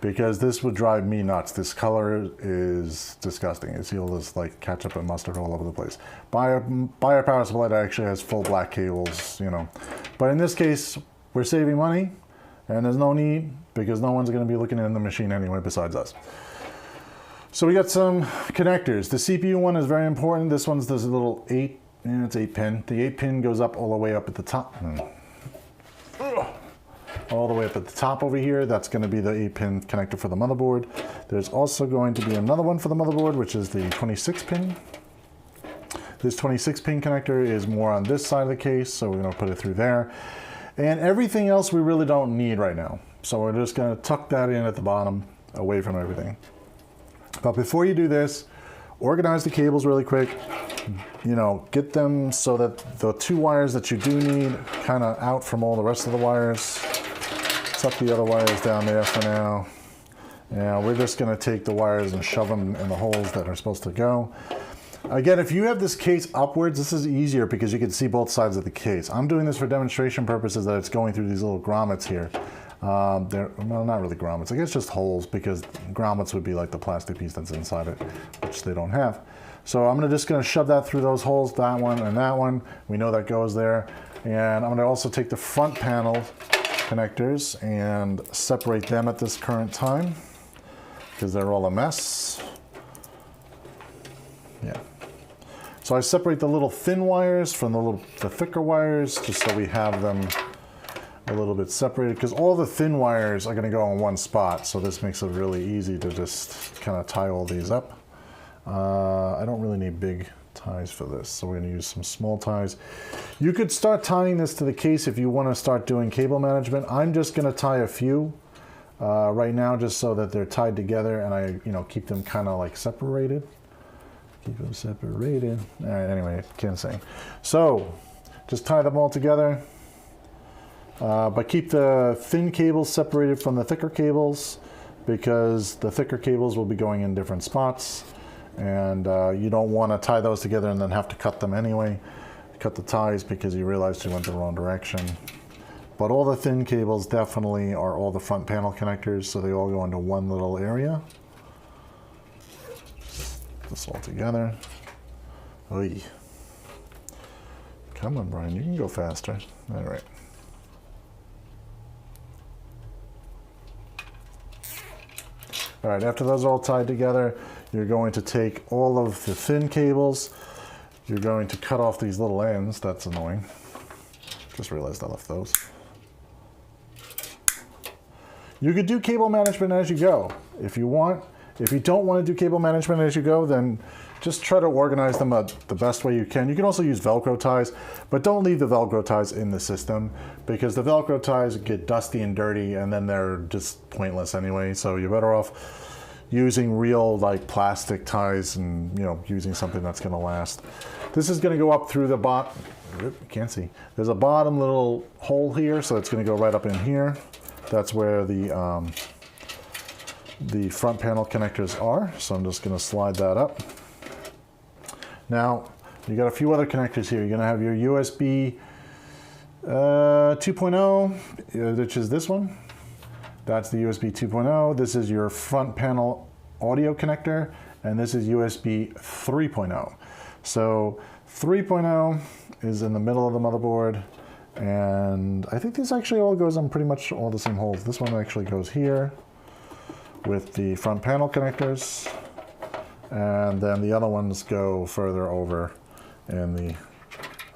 [SPEAKER 2] because this would drive me nuts. This color is disgusting. It's, you'll just like ketchup and mustard all over the place. Buy a power supply that actually has full black cables, you know. But in this case, we're saving money, and there's no need because no one's going to be looking in the machine anyway besides us. So we got some connectors. The CPU one is very important. This one's this little 8 pin. The 8 pin goes up all the way up at the top. All the way up at the top over here. That's going to be the 8 pin connector for the motherboard. There's also going to be another one for the motherboard, which is the 26 pin. This 26 pin connector is more on this side of the case, so we're going to put it through there. And everything else we really don't need right now. So we're just going to tuck that in at the bottom, away from everything. But before you do this, organize the cables really quick. You know, get them so that the 2 wires that you do need kind of out from all the rest of the wires. Tuck the other wires down there for now. Now we're just going to take the wires and shove them in the holes that are supposed to go. Again, if you have this case upwards, this is easier because you can see both sides of the case. I'm doing this for demonstration purposes that it's going through these little grommets here. They're, well, not really grommets, I guess just holes, because grommets would be like the plastic piece that's inside it, which they don't have. So I'm just going to shove that through those holes, that one and that one. We know that goes there. And I'm going to also take the front panel connectors and separate them at this current time because they're all a mess. Yeah. So I separate the little thin wires from the thicker wires just so we have them a little bit separated, because all the thin wires are going to go in one spot, so this makes it really easy to just kind of tie all these up. I don't really need big ties for this, so we're going to use some small ties. You could start tying this to the case if you want to start doing cable management. I'm just going to tie a few right now just so that they're tied together and I keep them kind of like separated. Keep them separated. All right, anyway, can't say. So just tie them all together. But keep the thin cables separated from the thicker cables, because the thicker cables will be going in different spots, and you don't want to tie those together and then have to cut them anyway. Cut the ties because you realized you went the wrong direction. But all the thin cables definitely are all the front panel connectors, so they all go into one little area. Put this all together. Oy. Come on, Brian, you can go faster. All right. All right, after those are all tied together, you're going to take all of the thin cables. You're going to cut off these little ends. That's annoying. Just realized I left those. You could do cable management as you go if you want. If you don't want to do cable management as you go, then just try to organize them the best way you can. You can also use Velcro ties, but don't leave the Velcro ties in the system, because the Velcro ties get dusty and dirty and then they're just pointless anyway. So you're better off using real like plastic ties and using something that's going to last. This is going to go up through the bottom. Can't see. There's a bottom little hole here, so it's going to go right up in here. That's where the front panel connectors are. So I'm just going to slide that up. Now, you got a few other connectors here. You're going to have your USB 2.0, which is this one. That's the USB 2.0. This is your front panel audio connector, and this is USB 3.0. So 3.0 is in the middle of the motherboard, and I think this actually all goes on pretty much all the same holes. This one actually goes here with the front panel connectors, and then the other ones go further over in the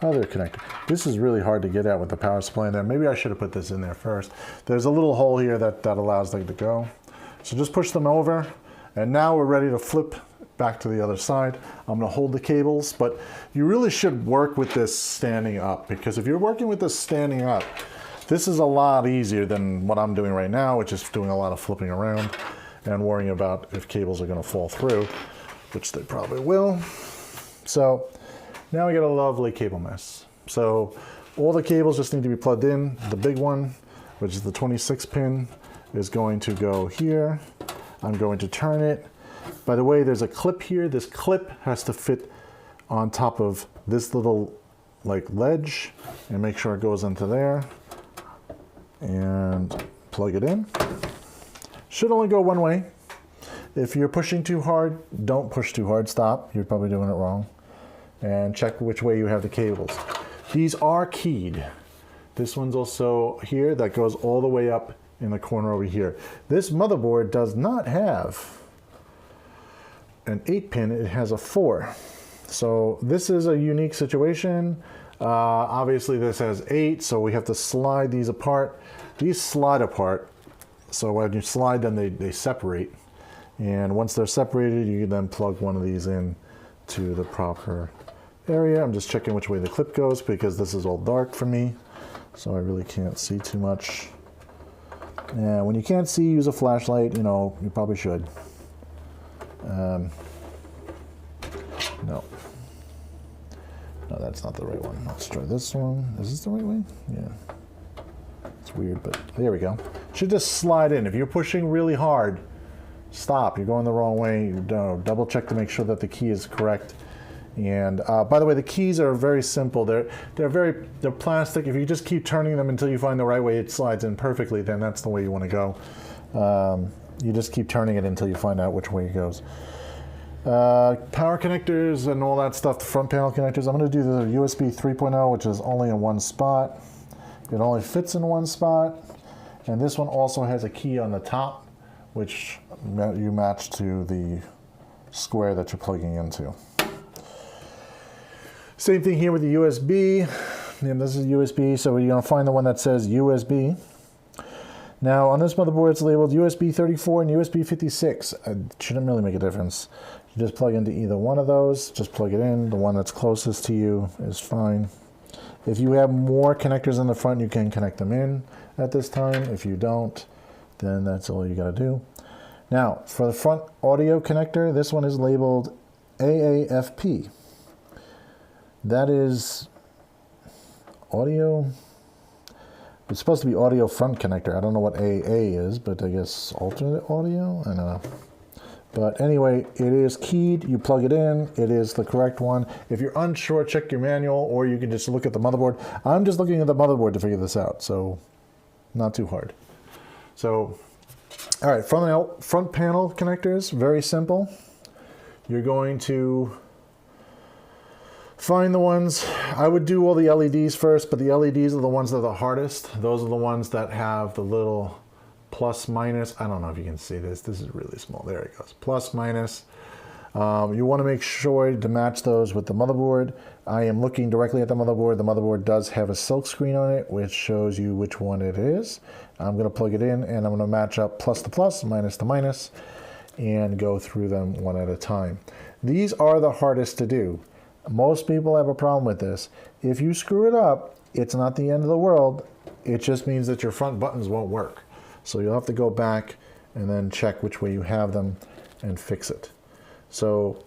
[SPEAKER 2] other connector. This is really hard to get at with the power supply in there. Maybe I should have put this in there first. There's a little hole here that allows them to go. So just push them over, and now we're ready to flip back to the other side. I'm going to hold the cables, but you really should work with this standing up, because if you're working with this standing up, this is a lot easier than what I'm doing right now, which is doing a lot of flipping around and worrying about if cables are going to fall through, which they probably will. So now we got a lovely cable mess. So all the cables just need to be plugged in. The big one, which is the 26 pin, is going to go here. I'm going to turn it. By the way, there's a clip here. This clip has to fit on top of this little like ledge, and make sure it goes into there, and plug it in. Should only go one way. If you're pushing too hard, don't push too hard. Stop. You're probably doing it wrong. And check which way you have the cables. These are keyed. This one's also here. That goes all the way up in the corner over here. This motherboard does not have an 8-pin. It has a 4. So this is a unique situation. Obviously this has 8, so we have to slide these apart. These slide apart. So when you slide them, they separate. And once they're separated, you can then plug one of these in to the proper area. I'm just checking which way the clip goes because this is all dark for me, so I really can't see too much. And when you can't see, use a flashlight. You know, you probably should. No, that's not the right one. Let's try this one. Is this the right way? Yeah. It's weird, but there we go. Should just slide in. If you're pushing really hard, stop. You're going the wrong way. You double check to make sure that the key is correct. And by the way, the keys are very simple. They're plastic. If you just keep turning them until you find the right way it slides in perfectly, then that's the way you want to go. You just keep turning it until you find out which way it goes. Power connectors and all that stuff, the front panel connectors. I'm going to do the USB 3.0, which is only in one spot. It only fits in one spot. And this one also has a key on the top, which you match to the square that you're plugging into. Same thing here with the USB. And this is USB, so you're going to find the one that says USB. Now on this motherboard it's labeled USB 34 and USB 56. It shouldn't really make a difference. You just plug into either one of those, just plug it in. The one that's closest to you is fine. If you have more connectors in the front, you can connect them in at this time. If you don't, then that's all you got to do. Now, for the front audio connector, this one is labeled AAFP. That is audio. It's supposed to be audio front connector. I don't know what AA is, but I guess alternate audio? I don't know. But anyway, it is keyed. You plug it in. It is the correct one. If you're unsure, check your manual, or you can just look at the motherboard. I'm just looking at the motherboard to figure this out, so not too hard. So, all right, front panel connectors, very simple. You're going to find the ones. I would do all the LEDs first, but the LEDs are the ones that are the hardest. Those are the ones that have the little plus minus. I don't know if you can see this. This is really small. There it goes. Plus minus. You want to make sure to match those with the motherboard. I am looking directly at the motherboard. The motherboard does have a silk screen on it, which shows you which one it is. I'm going to plug it in, and I'm going to match up plus to plus, minus to minus, and go through them one at a time. These are the hardest to do. Most people have a problem with this. If you screw it up, it's not the end of the world. It just means that your front buttons won't work. So you'll have to go back and then check which way you have them and fix it. So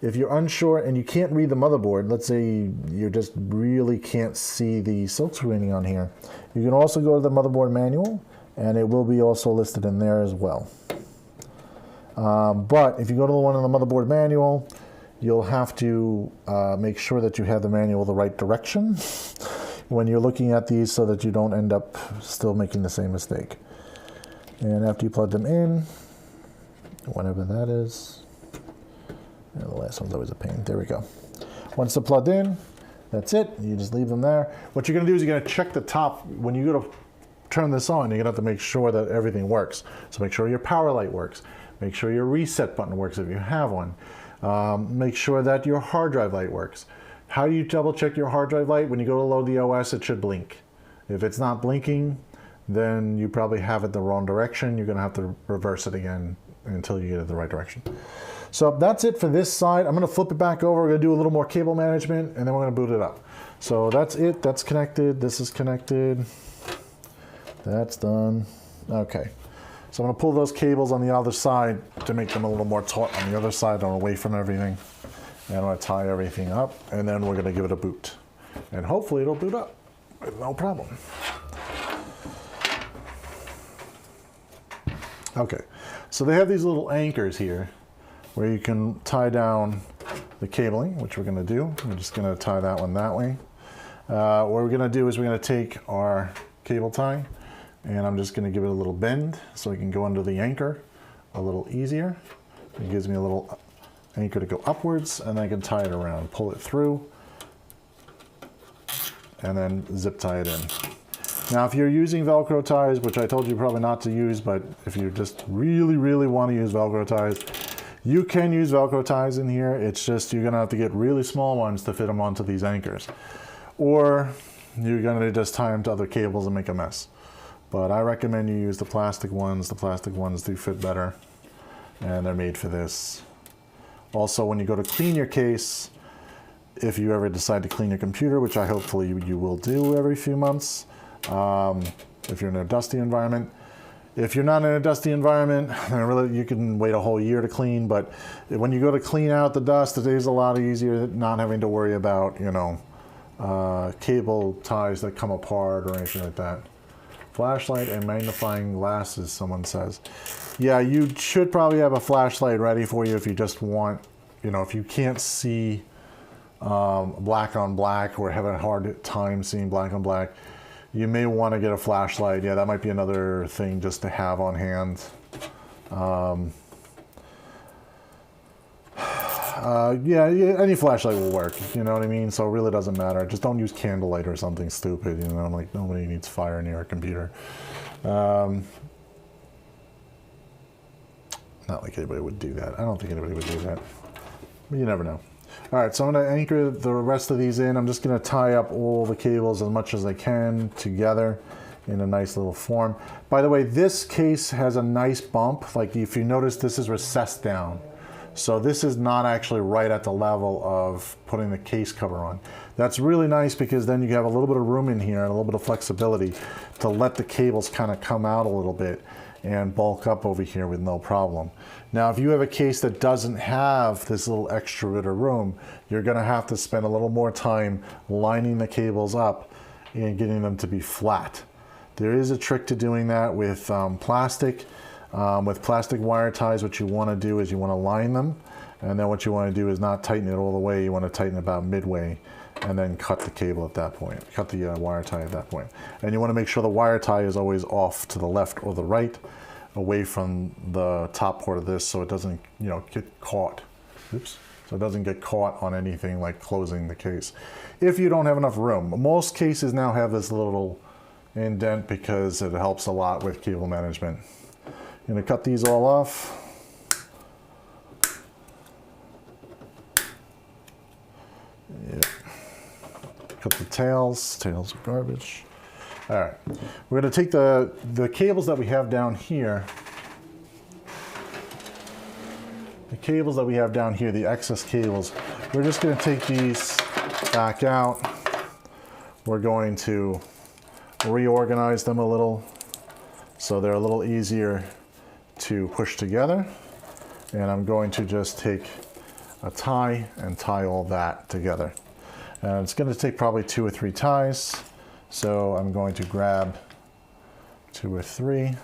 [SPEAKER 2] if you're unsure and you can't read the motherboard, let's say you just really can't see the silk screening on here, you can also go to the motherboard manual, and it will be also listed in there as well. But if you go to the one in the motherboard manual, you'll have to make sure that you have the manual the right direction when you're looking at these so that you don't end up still making the same mistake. And after you plug them in, whatever that is, and the last one's always a pain. There we go. Once they're plugged in, that's it. You just leave them there. What you're going to do is you're going to check the top. When you go to turn this on, you're going to have to make sure that everything works. So make sure your power light works. Make sure your reset button works if you have one. Make sure that your hard drive light works. How do you double check your hard drive light? When you go to load the OS, it should blink. If it's not blinking, then you probably have it the wrong direction. You're going to have to reverse it again until you get it the right direction. So that's it for this side. I'm going to flip it back over. We're going to do a little more cable management, and then we're going to boot it up. So that's it. That's connected. This is connected. That's done. Okay. So I'm going to pull those cables on the other side to make them a little more taut on the other side or away from everything. And I'm going to tie everything up, and then we're going to give it a boot. And hopefully it'll boot up with no problem. Okay, so they have these little anchors here where you can tie down the cabling, which we're going to do. We're just going to tie that one that way. What we're going to do is we're going to take our cable tie. And I'm just going to give it a little bend so I can go under the anchor a little easier. It gives me a little anchor to go upwards, and I can tie it around, pull it through, and then zip tie it in. Now, if you're using Velcro ties, which I told you probably not to use, but if you just really, really want to use Velcro ties, you can use Velcro ties in here. It's just you're going to have to get really small ones to fit them onto these anchors. Or you're going to just tie them to other cables and make a mess. But I recommend you use the plastic ones. The plastic ones do fit better, and they're made for this. Also, when you go to clean your case, if you ever decide to clean your computer, which I hopefully you will do every few months, if you're in a dusty environment. If you're not in a dusty environment, then really you can wait a whole year to clean, but when you go to clean out the dust, it is a lot easier not having to worry about, you know, cable ties that come apart or anything like that. Flashlight and magnifying glasses, someone says. Yeah, you should probably have a flashlight ready for you if you just want, you know, if you can't see black on black or have a hard time seeing black on black, you may want to get a flashlight. Yeah, that might be another thing just to have on hand. Yeah, any flashlight will work, you know what I mean? So it really doesn't matter. Just don't use candlelight or something stupid, you know, like nobody needs fire near a computer. Not like anybody would do that. I don't think anybody would do that, but you never know. All right, so I'm going to anchor the rest of these in. I'm just going to tie up all the cables as much as I can together in a nice little form. By the way, this case has a nice bump. Like if you notice, this is recessed down. So this is not actually right at the level of putting the case cover on. That's really nice because then you have a little bit of room in here and a little bit of flexibility to let the cables kind of come out a little bit and bulk up over here with no problem. Now, if you have a case that doesn't have this little extra bit of room, you're gonna have to spend a little more time lining the cables up and getting them to be flat. There is a trick to doing that with plastic. With plastic wire ties, what you wanna do is you wanna line them, and then what you wanna do is not tighten it all the way, you wanna tighten it about midway, and then cut the cable at that point, cut the wire tie at that point. And you wanna make sure the wire tie is always off to the left or the right, away from the top part of this so it doesn't, you know, get caught. Oops. So it doesn't get caught on anything like closing the case. If you don't have enough room. Most cases now have this little indent because it helps a lot with cable management. I'm gonna cut these all off. Yep. Cut the tails. Tails are garbage. All right, we're going to take the cables that we have down here, the excess cables, we're just going to take these back out. We're going to reorganize them a little so they're a little easier to push together. And I'm going to just take a tie and tie all that together. And it's going to take probably 2 or 3 ties. So I'm going to grab 2 or 3,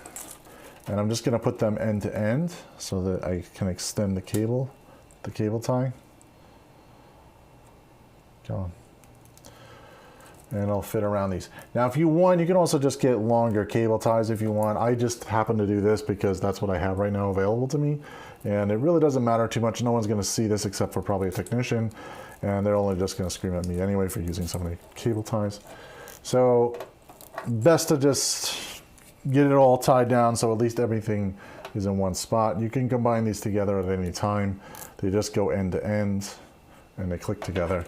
[SPEAKER 2] and I'm just going to put them end to end so that I can extend the cable tie. Go on. And it'll fit around these. Now, if you want, you can also just get longer cable ties if you want. I just happen to do this because that's what I have right now available to me. And it really doesn't matter too much. No one's going to see this except for probably a technician. And they're only just going to scream at me anyway for using so many cable ties. So best to just get it all tied down so at least everything is in one spot. You can combine these together at any time. They just go end to end and they click together.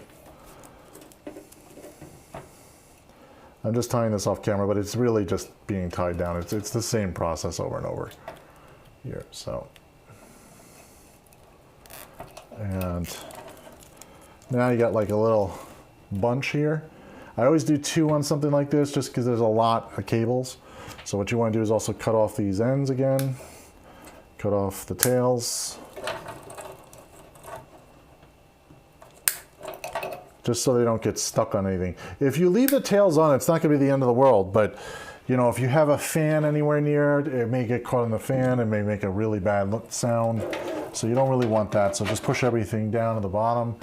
[SPEAKER 2] I'm just tying this off camera, but it's really just being tied down. It's the same process over and over here. So, and now you got like a little bunch here. I always do 2 on something like this just because there's a lot of cables. So what you want to do is also cut off these ends again, cut off the tails, just so they don't get stuck on anything. If you leave the tails on, it's not going to be the end of the world, but you know, if you have a fan anywhere near it, it may get caught in the fan, it may make a really bad sound. So you don't really want that. So just push everything down to the bottom.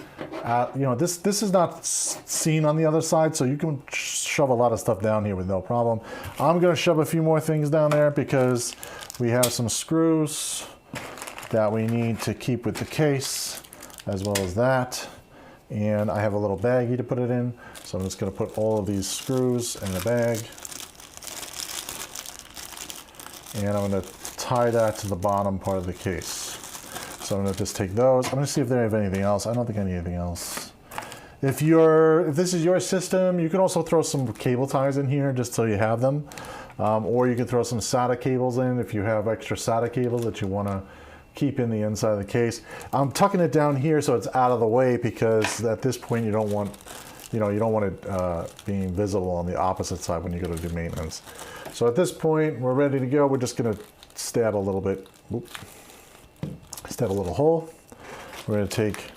[SPEAKER 2] You know, this is not seen on the other side, so you can shove a lot of stuff down here with no problem. I'm going to shove a few more things down there because we have some screws that we need to keep with the case, as well as that. And I have a little baggie to put it in. So I'm just going to put all of these screws in the bag. And I'm going to tie that to the bottom part of the case. So I'm going to just take those. I'm going to see if they have anything else. I don't think I need anything else. If this is your system, you can also throw some cable ties in here just so you have them. Or you can throw some SATA cables in if you have extra SATA cables that you want to keep in the inside of the case. I'm tucking it down here so it's out of the way because at this point you don't want, you don't want it being visible on the opposite side when you go to do maintenance. So at this point, we're ready to go. We're just going to stab a little bit. Stab a little hole. We're going to take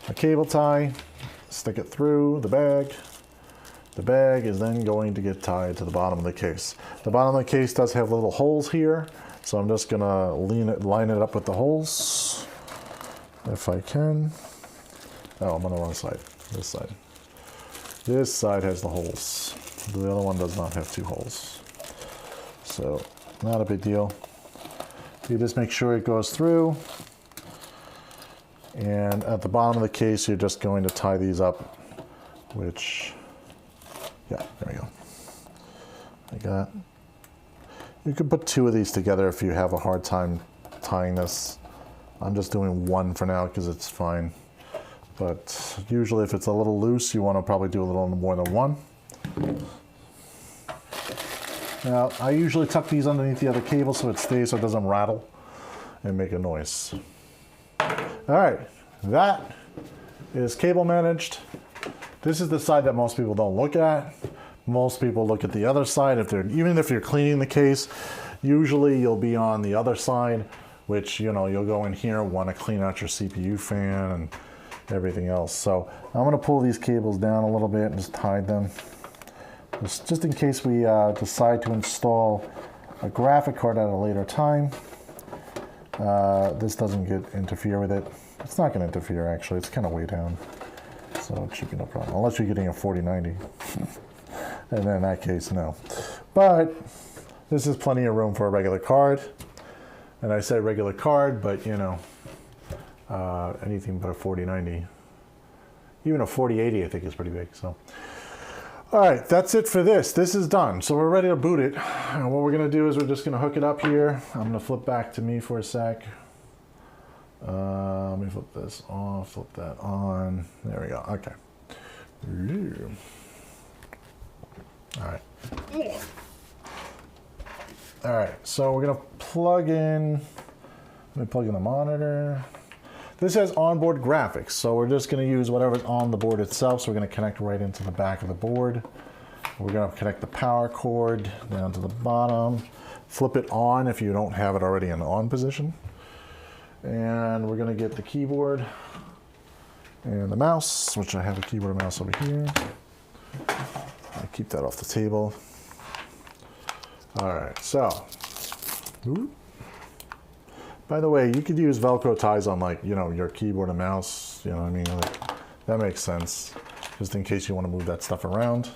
[SPEAKER 2] a cable tie, stick it through the bag. The bag is then going to get tied to the bottom of the case. The bottom of the case does have little holes here, so I'm just going to line it up with the holes if I can. Oh, I'm on the wrong side. This side. This side has the holes. The other one does not have 2 holes. So, not a big deal. You just make sure it goes through. And at the bottom of the case, you're just going to tie these up, which, yeah, there we go. Like that. You could put 2 of these together if you have a hard time tying this. I'm just doing 1 for now because it's fine. But usually if it's a little loose, you want to probably do a little more than 1. Now, I usually tuck these underneath the other cable so it stays so it doesn't rattle and make a noise. All right, that is cable managed. This is the side that most people don't look at. Most people look at the other side. Even if you're cleaning the case, usually you'll be on the other side, which, you'll go in here, want to clean out your CPU fan and everything else. So I'm going to pull these cables down a little bit and just hide them. Just in case we decide to install a graphic card at a later time. This doesn't interfere with it. It's not going to interfere, actually. It's kind of way down. So it should be no problem. Unless you're getting a 4090. And then in that case, no. But this is plenty of room for a regular card. And I say regular card, but anything but a 4090. Even a 4080 I think is pretty big. So, all right, that's it for this. This is done. So we're ready to boot it. And what we're gonna do is we're just gonna hook it up here. I'm gonna flip back to me for a sec. Let me flip this off, flip that on. There we go, okay. All right. All right, so we're gonna plug in, let me plug in the monitor. This has onboard graphics, so we're just going to use whatever's on the board itself. So we're going to connect right into the back of the board. We're going to connect the power cord down to the bottom. Flip it on if you don't have it already in on position. And we're going to get the keyboard and the mouse, which I have a keyboard and mouse over here. I'll keep that off the table. All right, so. Ooh. By the way, you could use Velcro ties on your keyboard and mouse, what I mean? That makes sense, just in case you want to move that stuff around.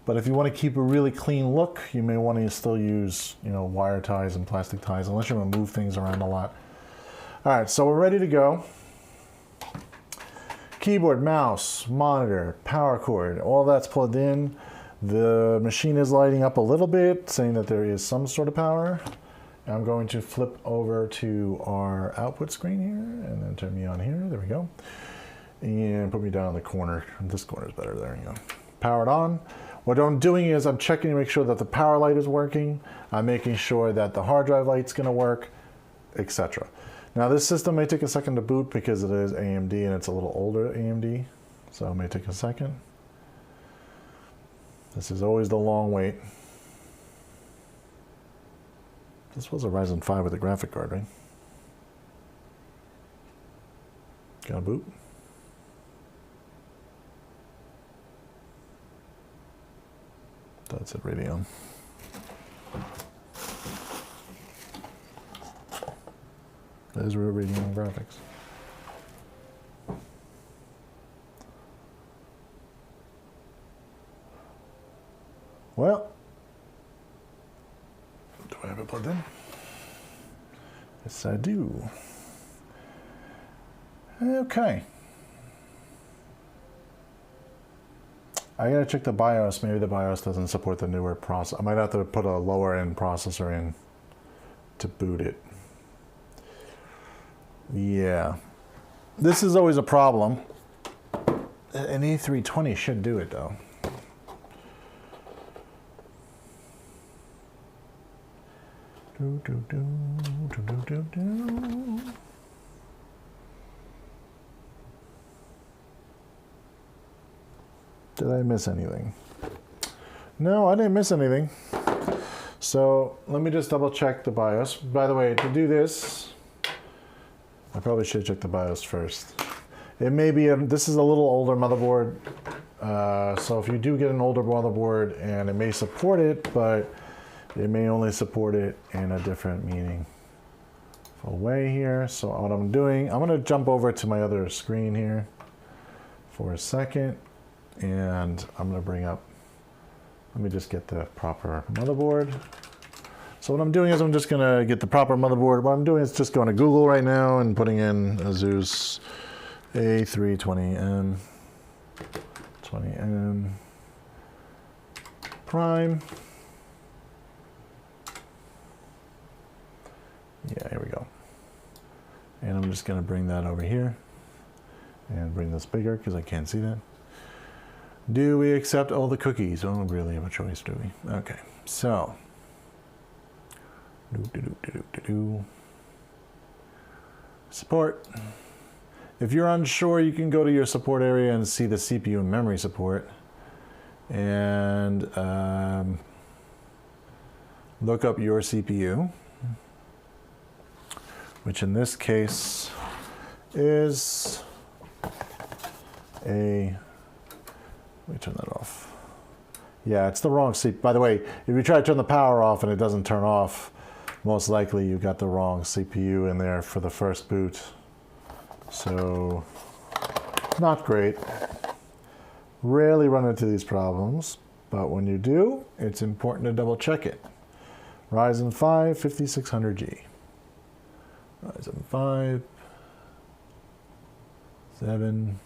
[SPEAKER 2] But if you want to keep a really clean look, you may want to still use, wire ties and plastic ties, unless you're going to move things around a lot. All right, so we're ready to go. Keyboard, mouse, monitor, power cord, all that's plugged in. The machine is lighting up a little bit, saying that there is some sort of power. I'm going to flip over to our output screen here and then turn me on here. There we go. And put me down in the corner. This corner is better. There you go. Powered on. What I'm doing is I'm checking to make sure that the power light is working. I'm making sure that the hard drive light's going to work, etc. Now this system may take a second to boot because it is AMD and it's a little older AMD. So it may take a second. This is always the long wait. This was a Ryzen 5 with a graphic card, right? Gonna boot. That's it, Radeon. says we're reading on graphics. Well, do I have it plugged in? Yes, I do. Okay. I gotta check the BIOS. Maybe the BIOS doesn't support the newer processor. I might have to put a lower end processor in to boot it. Yeah. This is always a problem. An A320 should do it though. Did I miss anything? No, I didn't miss anything. So let me just double check the BIOS. By the way, to do this, I probably should check the BIOS first. It may be, this is a little older motherboard. So if you do get an older motherboard, and it may support it, but it may only support it in a different meaningful way here. So what I'm doing, I'm gonna jump over to my other screen here for a second. And I'm going to bring up, let me just get the proper motherboard. So what I'm doing is I'm just going to get the proper motherboard. What I'm doing is just going to Google right now and putting in ASUS A320M 20M Prime. Yeah, here we go. And I'm just going to bring that over here and bring this bigger because I can't see that. Do we accept all the cookies? Oh, really have a choice, do we? Okay, so. Support. If you're unsure, you can go to your support area and see the CPU and memory support. And look up your CPU, which in this case is a... Let me turn that off. Yeah, it's the wrong CPU. By the way, if you try to turn the power off and it doesn't turn off, most likely you got the wrong CPU in there for the first boot. So, not great. Rarely run into these problems, but when you do, it's important to double check it. Ryzen 5 5600G. Ryzen 5 7.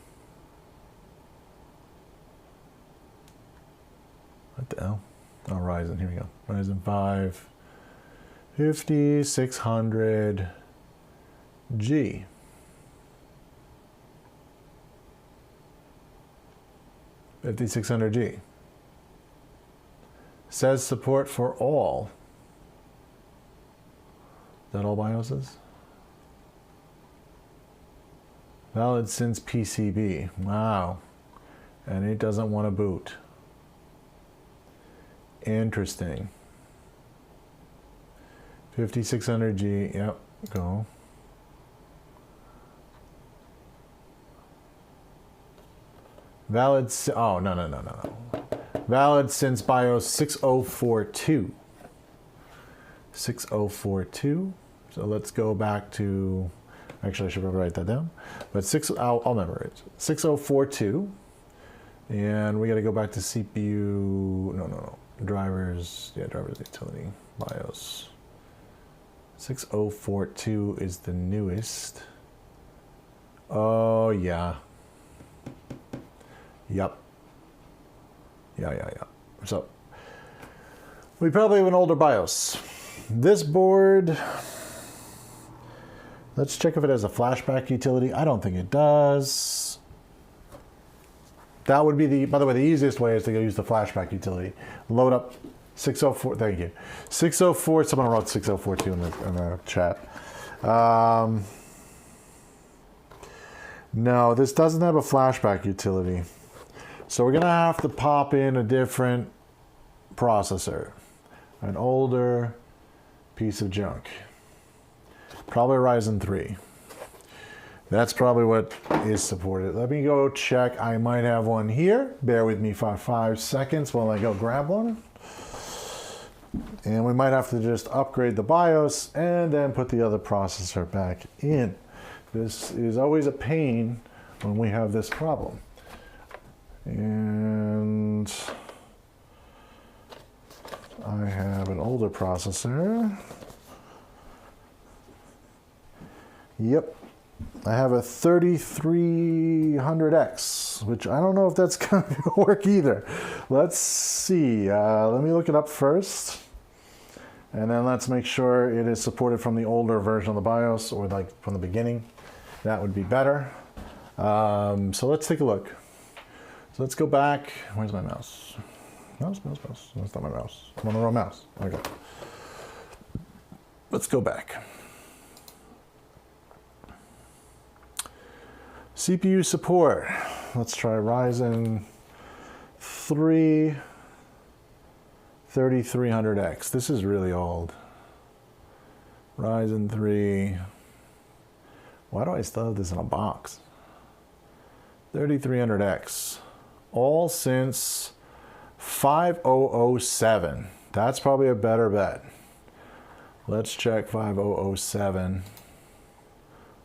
[SPEAKER 2] What the hell? Oh, Ryzen, here we go. Ryzen 5 5600G. 5600G. Says support for all. Is that all BIOSes? Valid since PCB. Wow. And it doesn't want to boot. Interesting. 5600G, yep, go. Valid, oh, no. Valid since BIOS 6042. 6042. So let's go back to, actually I should probably write that down. But I'll remember it. 6042. And we got to go back to CPU, no. Drivers, yeah, drivers utility, BIOS. 6042 is the newest. Oh, yeah. Yep. Yeah. So, we probably have an older BIOS. This board, let's check if it has a flashback utility. I don't think it does. That would be by the way, the easiest way is to use the flashback utility. Load up 604, thank you. 604, someone wrote 6042 in the chat. No, this doesn't have a flashback utility. So we're gonna have to pop in a different processor. An older piece of junk. Probably Ryzen 3. That's probably what is supported. Let me go check. I might have one here. Bear with me for 5 seconds while I go grab one. And we might have to just upgrade the BIOS and then put the other processor back in. This is always a pain when we have this problem. And I have an older processor. Yep, I have a 3300X, which I don't know if that's going to work either. Let's see. Let me look it up first. And then let's make sure it is supported from the older version of the BIOS, or like from the beginning. That would be better. So let's take a look. So let's go back. Where's my mouse? Mouse. That's not my mouse. I'm on the wrong mouse. Okay. Let's go back. CPU support. Let's try Ryzen 3 3300X. This is really old. Ryzen 3. Why do I still have this in a box? 3300X. All since 5007. That's probably a better bet. Let's check 5007.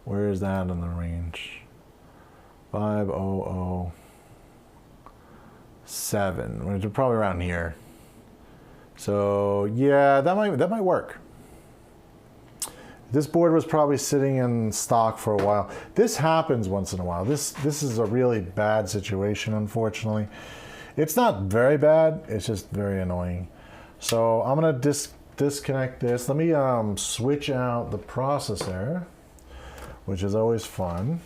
[SPEAKER 2] Where is that in the range? 5007, which is probably around here. So yeah, that might work. This board was probably sitting in stock for a while. This happens once in a while. This is a really bad situation, unfortunately. It's not very bad, it's just very annoying. So I'm gonna disconnect this. Let me switch out the processor, which is always fun.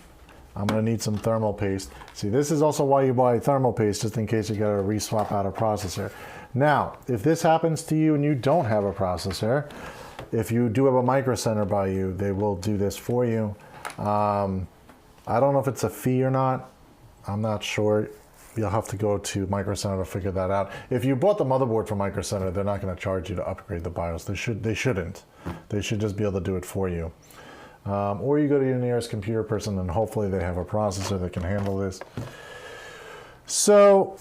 [SPEAKER 2] I'm gonna need some thermal paste. See, this is also why you buy thermal paste, just in case you gotta re-swap out a processor. Now, if this happens to you and you don't have a processor, if you do have a micro center by you, they will do this for you. I don't know if it's a fee or not. I'm not sure. You'll have to go to Micro Center to figure that out. If you bought the motherboard from Micro Center, they're not going to charge you to upgrade the BIOS. They shouldn't. They should just be able to do it for you. Or you go to your nearest computer person and hopefully they have a processor that can handle this. So,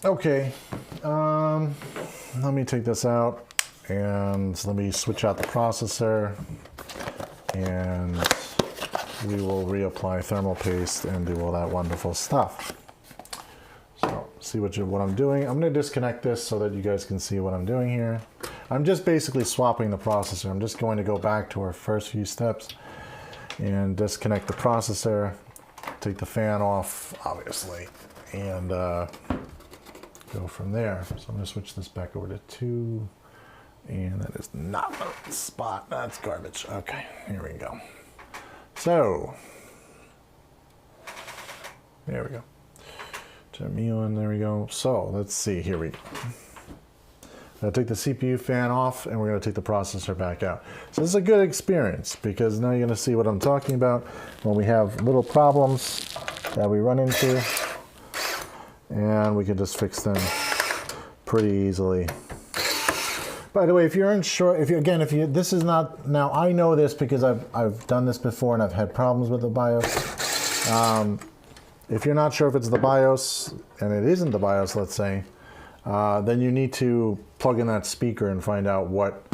[SPEAKER 2] okay. Let me take this out and let me switch out the processor, and we will reapply thermal paste and do all that wonderful stuff. So see what I'm doing. I'm going to disconnect this so that you guys can see what I'm doing here. I'm just basically swapping the processor. I'm just going to go back to our first few steps and disconnect the processor, take the fan off, obviously, and go from there. So I'm going to switch this back over to 2, and that is not the spot. That's garbage. Okay, here we go. So, there we go. Turn me on, there we go. So, let's see, here we go. I'm going to take the CPU fan off, and we're going to take the processor back out. So this is a good experience, because now you're going to see what I'm talking about when we have little problems that we run into, and we can just fix them pretty easily. By the way, if you're unsure, this is not, now I know this because I've done this before and I've had problems with the BIOS. If you're not sure if it's the BIOS, and it isn't the BIOS, let's say, then you need to plug in that speaker and find out what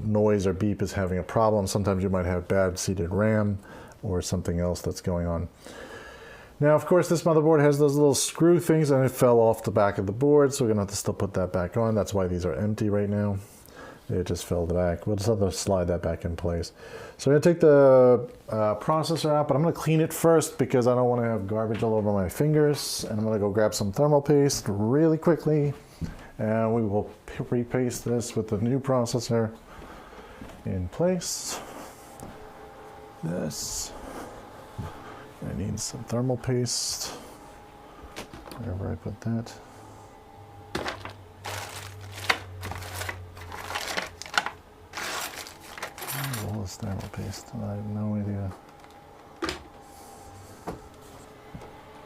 [SPEAKER 2] noise or beep is having a problem. Sometimes you might have bad seated RAM or something else that's going on. Now, of course, this motherboard has those little screw things, and it fell off the back of the board, so we're going to have to still put that back on. That's why these are empty right now. It just fell back. We'll just have to slide that back in place. So I'm going to take the processor out, but I'm going to clean it first because I don't want to have garbage all over my fingers. And I'm going to go grab some thermal paste really quickly, and we will repaste this with the new processor in place. This. I need some thermal paste, wherever I put that. All this thermal paste, I have no idea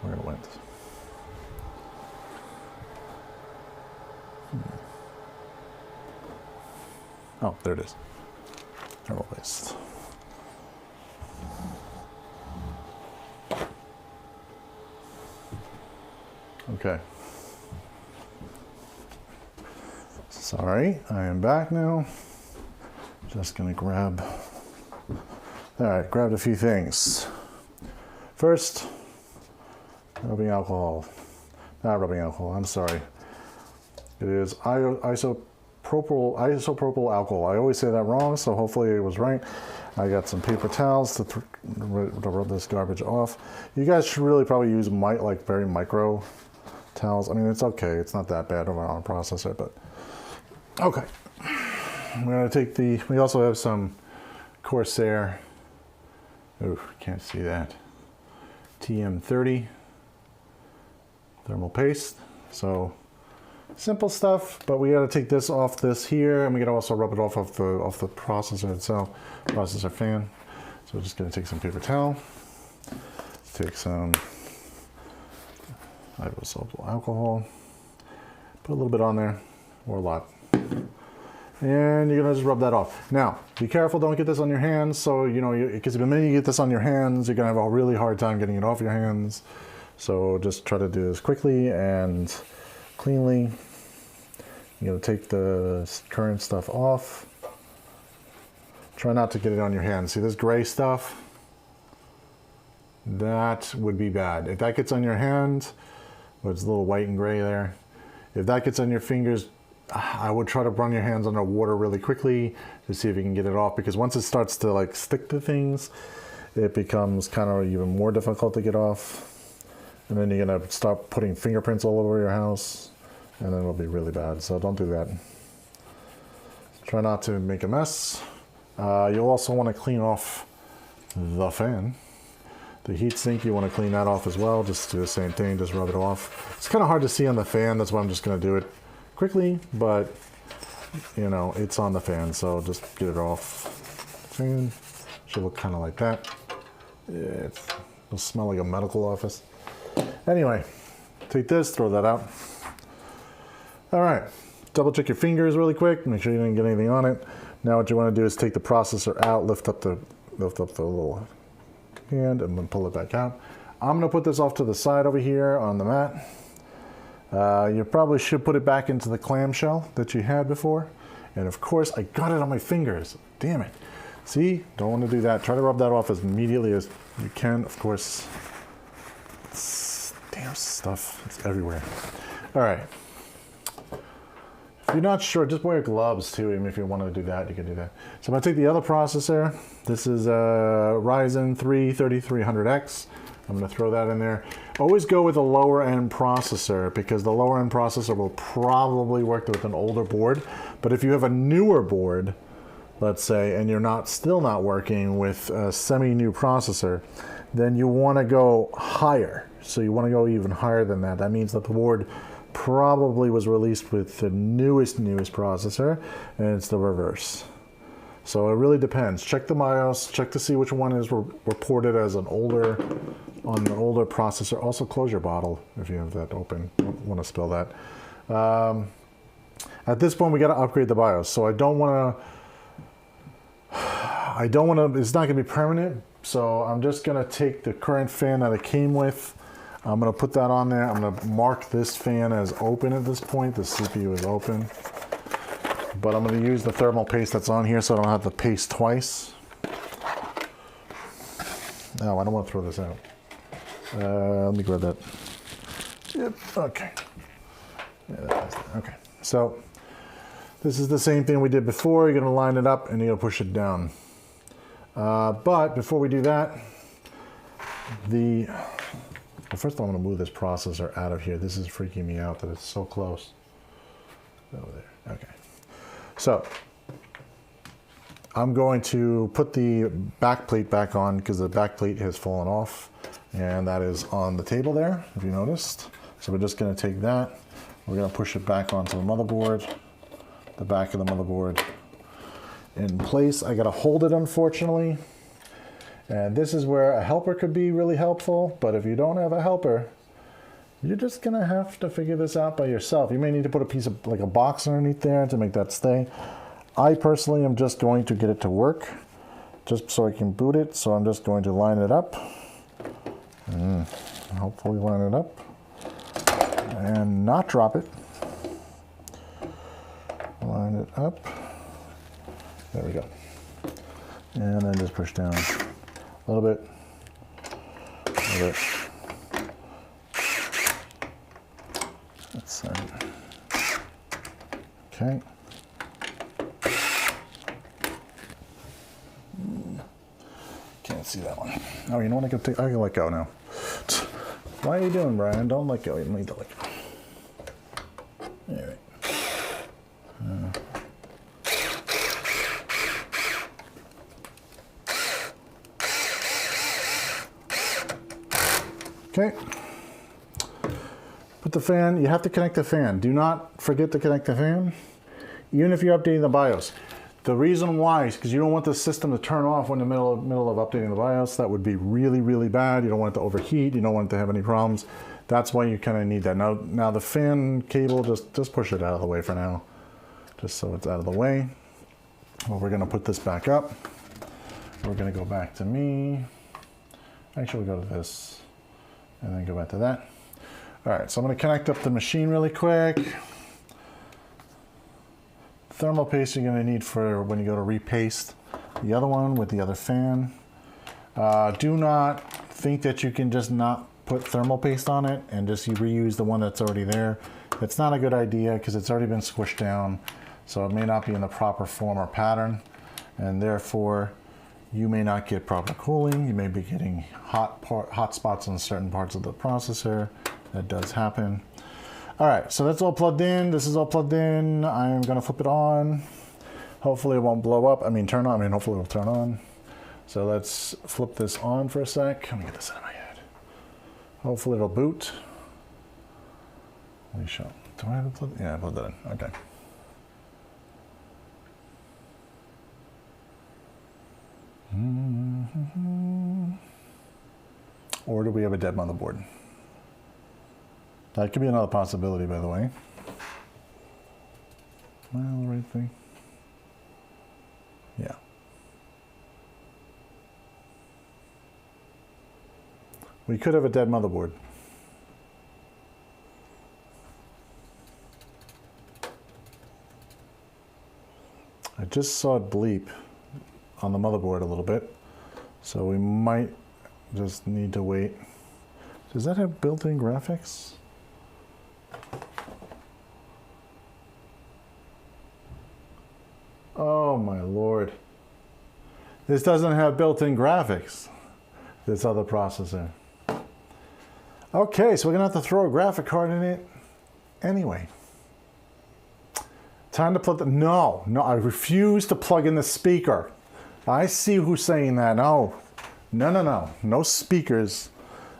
[SPEAKER 2] where it went. Oh, there it is. Thermal paste. Okay. Sorry, I am back now. Just gonna grab, all right, grabbed a few things. First, rubbing alcohol. Not rubbing alcohol, I'm sorry. It is isopropyl alcohol. I always say that wrong, so hopefully it was right. I got some paper towels to rub this garbage off. You guys should really probably use like very micro towels. I mean, it's okay. It's not that bad on a processor, but okay. I'm gonna take we also have some Corsair, oh, can't see that, TM30 thermal paste. So simple stuff, but we got to take this off this here, and we got to also rub it off of the processor itself, processor fan. So we're just going to take some paper towel, take some isopropyl alcohol, put a little bit on there, or a lot, and you're going to just rub that off. Now, be careful, don't get this on your hands. So, you know, because the minute you get this on your hands, you're going to have a really hard time getting it off your hands. So just try to do this quickly and cleanly. You're going to take the current stuff off. Try not to get it on your hands. See this gray stuff? That would be bad. If that gets on your hand, well, it's a little white and gray there. If that gets on your fingers, I would try to run your hands under water really quickly to see if you can get it off, because once it starts to like stick to things, it becomes kind of even more difficult to get off. And then you're gonna start putting fingerprints all over your house, and then it'll be really bad. So don't do that. Try not to make a mess. You'll also want to clean off the fan. The heatsink, you want to clean that off as well. Just do the same thing, just rub it off. It's kind of hard to see on the fan, that's why I'm just gonna do it quickly, but you know, it's on the fan, so just get it off. Fan should look kind of like that. It'll smell like a medical office. Anyway, take this, throw that out. All right, double check your fingers really quick, make sure you didn't get anything on it. Now what you want to do is take the processor out, lift up the little hand, and then pull it back out. I'm gonna put this off to the side over here on the mat. You probably should put it back into the clamshell that you had before. And of course, I got it on my fingers. Damn it. See, don't want to do that. Try to rub that off as immediately as you can. Of course, damn stuff, it's everywhere. All right. If you're not sure, just wear gloves too. Even if you want to do that, you can do that. So I'm gonna take the other processor. This is a Ryzen 3 3300X. I'm gonna throw that in there. Always go with a lower end processor, because the lower end processor will probably work with an older board. But if you have a newer board, let's say, and you're still not working with a semi-new processor, then you want to go higher. So you want to go even higher than that. That means that the board probably was released with the newest processor, and it's the reverse. So it really depends. Check the BIOS, check to see which one is reported as on an older processor. Also close your bottle if you have that open. Don't want to spill that. At this point, we got to upgrade the BIOS. So I don't want to, it's not going to be permanent. So I'm just going to take the current fan that it came with. I'm going to put that on there. I'm going to mark this fan as open at this point. The CPU is open. But I'm going to use the thermal paste that's on here so I don't have to paste twice. Oh, I don't want to throw this out. Let me grab that. Yep, okay. Yeah, okay, so this is the same thing we did before. You're going to line it up and you're going to push it down. But before we do that, first of all, I'm going to move this processor out of here. This is freaking me out that it's so close. Over there. Okay. So I'm going to put the back plate back on because the back plate has fallen off, and that is on the table there, if you noticed. So we're just going to take that. We're going to push it back onto the motherboard, the back of the motherboard in place. I got to hold it, unfortunately. And this is where a helper could be really helpful, but if you don't have a helper, you're just gonna have to figure this out by yourself. You may need to put a piece of, like a box underneath there to make that stay. I personally am just going to get it to work, just so I can boot it. So I'm just going to line it up, and hopefully line it up, and not drop it. up. There we go. And then just push down a little bit. A little bit. That's okay. Can't see that one. Oh, you know what? I can let go now. Why are you doing, Brian? Don't let go. You need to let go. All right. Okay. Put the fan. You have to connect the fan. Do not forget to connect the fan, even if you're updating the BIOS. The reason why is because you don't want the system to turn off when in the middle of updating the BIOS. That would be really, really bad. You don't want it to overheat. You don't want it to have any problems. That's why you kind of need that. Now the fan cable, just push it out of the way for now, just so it's out of the way. Well, we're going to put this back up. We're going to go back to me. Actually, we'll go to this and then go back to that. All right, so I'm going to connect up the machine really quick. Thermal paste you're going to need for when you go to repaste the other one with the other fan. Do not think that you can just not put thermal paste on it and just reuse the one that's already there. It's not a good idea because it's already been squished down, so it may not be in the proper form or pattern, and therefore you may not get proper cooling. You may be getting hot spots in certain parts of the processor. That does happen. All right, so that's all plugged in. This is all plugged in. I'm gonna flip it on. Hopefully it won't blow up. I mean, turn on. I mean, hopefully it'll turn on. So let's flip this on for a sec. Let me get this out of my head. Hopefully it'll boot. Let me show. Do I have it plugged? Yeah, I plugged it in. Okay. Or do we have a dead motherboard? That could be another possibility, by the way. Am I on the right thing? Yeah. We could have a dead motherboard. I just saw it bleep on the motherboard a little bit, so we might just need to wait. Does that have built-in graphics? Oh my Lord. This doesn't have built-in graphics, this other processor. Okay, so we're gonna have to throw a graphic card in it anyway. Time to plug the, no, I refuse to plug in the speaker. I see who's saying that. No speakers.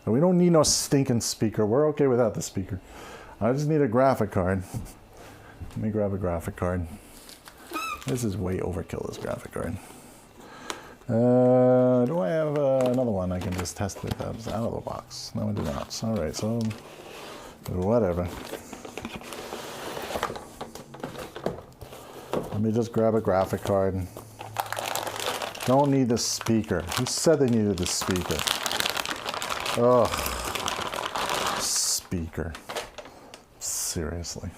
[SPEAKER 2] We don't need no stinking speaker. We're okay without the speaker. I just need a graphic card. Let me grab a graphic card. This is way overkill, this graphic card. Do I have another one I can just test it out of the box? No, I do not. All right, so whatever. Let me just grab a graphic card. Don't need the speaker. Who said they needed the speaker? Ugh. Speaker. Seriously.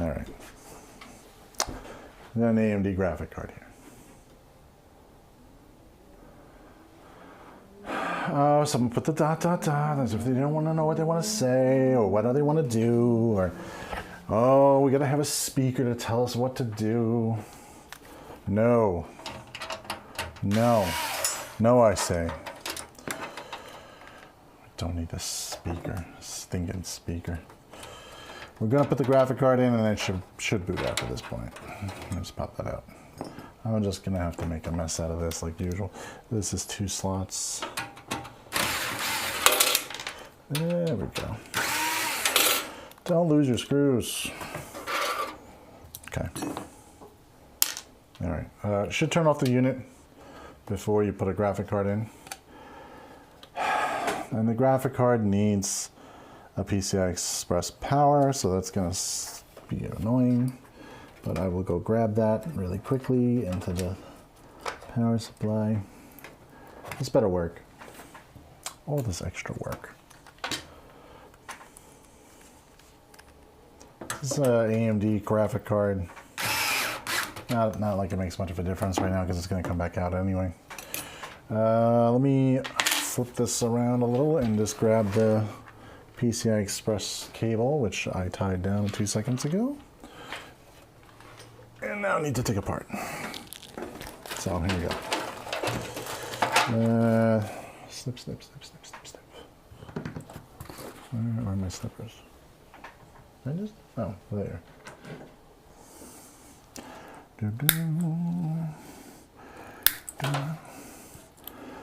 [SPEAKER 2] All right. Then an AMD graphic card here. Someone put the ... as if they don't want to know what they want to say or what do they want to do, or oh, we gotta have a speaker to tell us what to do. No, I say. Don't need this speaker, stinking speaker. We're gonna put the graphic card in and it should boot after this point. Let's pop that out. I'm just gonna have to make a mess out of this like usual. This is 2 slots. There we go. Don't lose your screws. Okay. All right. Should turn off the unit before you put a graphic card in. And the graphic card needs a PCI Express power, so that's going to be annoying. But I will go grab that really quickly into the power supply. This better work. All this extra work. This is an AMD graphic card. Not like it makes much of a difference right now because it's going to come back out anyway. Let me flip this around a little and just grab the PCI Express cable, which I tied down 2 seconds ago. And now I need to take apart. So here we go. Snip, snip, snip, snip, snip, snip. Where are my snippers? I just, oh, there.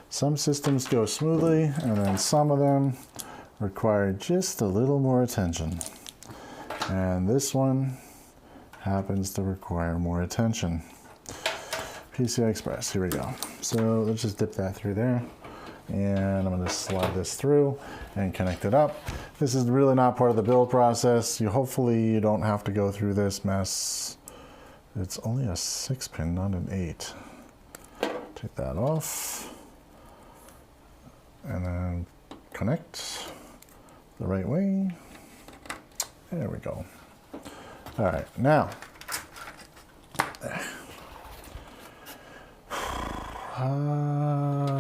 [SPEAKER 2] Some systems go smoothly, and then some of them require just a little more attention. And this one happens to require more attention. PCI Express, here we go. So let's just dip that through there. And I'm gonna slide this through and connect it up. This is really not part of the build process. Hopefully you don't have to go through this mess. It's only a 6-pin, not an 8. Take that off. And then connect the right way. There we go. All right, now.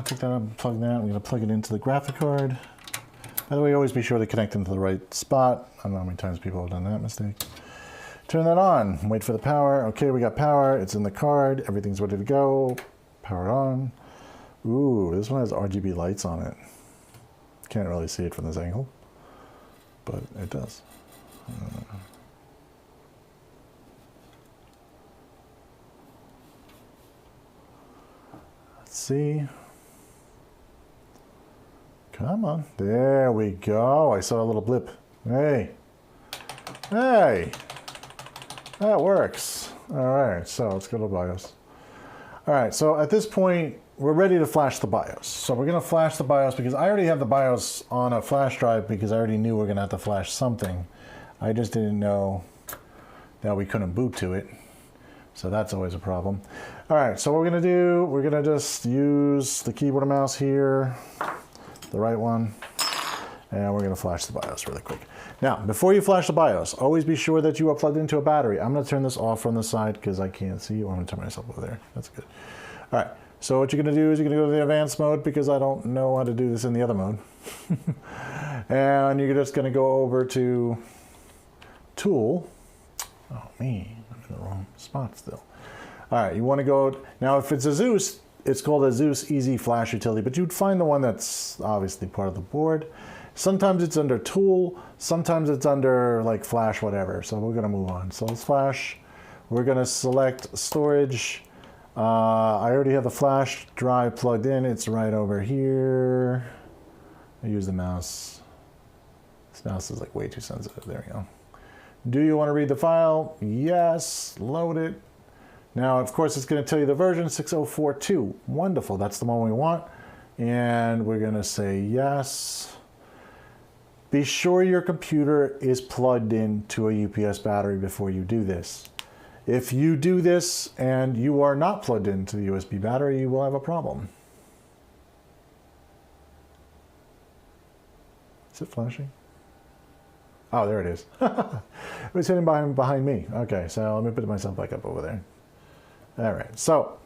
[SPEAKER 2] Take that up, plug that. I'm going to plug it into the graphic card. By the way, always be sure to connect into the right spot. I don't know how many times people have done that mistake. Turn that on. Wait for the power. Okay, we got power. It's in the card. Everything's ready to go. Power on. Ooh, this one has RGB lights on it. Can't really see it from this angle, but it does. Let's see. Come on. There we go. I saw a little blip. Hey. Hey. That works. All right, so let's go to BIOS. All right, so at this point, we're ready to flash the BIOS. So we're gonna flash the BIOS because I already have the BIOS on a flash drive because I already knew we are gonna have to flash something. I just didn't know that we couldn't boot to it. So that's always a problem. All right, so what we're gonna do, we're gonna just use the keyboard and mouse here, the right one, and we're gonna flash the BIOS really quick. Now, before you flash the BIOS, always be sure that you are plugged into a battery. I'm gonna turn this off from the side because I can't see. I'm gonna turn myself over there. That's good. All right, so what you're gonna do is you're gonna go to the advanced mode because I don't know how to do this in the other mode. And you're just gonna go over to Tool. Oh, me, I'm in the wrong spot still. All right, you wanna go, now if it's ASUS, it's called ASUS Easy Flash Utility, but you'd find the one that's obviously part of the board. Sometimes it's under Tool, sometimes it's under like Flash, whatever. So we're gonna move on. So let's flash. We're gonna select storage. I already have the flash drive plugged in. It's right over here. I use the mouse. This mouse is like way too sensitive. There we go. Do you want to read the file? Yes. Load it. Now, of course, it's going to tell you the version 6042. Wonderful. That's the one we want. And we're going to say yes. Be sure your computer is plugged into a UPS battery before you do this. If you do this and you are not plugged into the USB battery, you will have a problem. Is it flashing? Oh, there it is. It was hidden behind me. Okay, so let me put myself back up over there. All right, so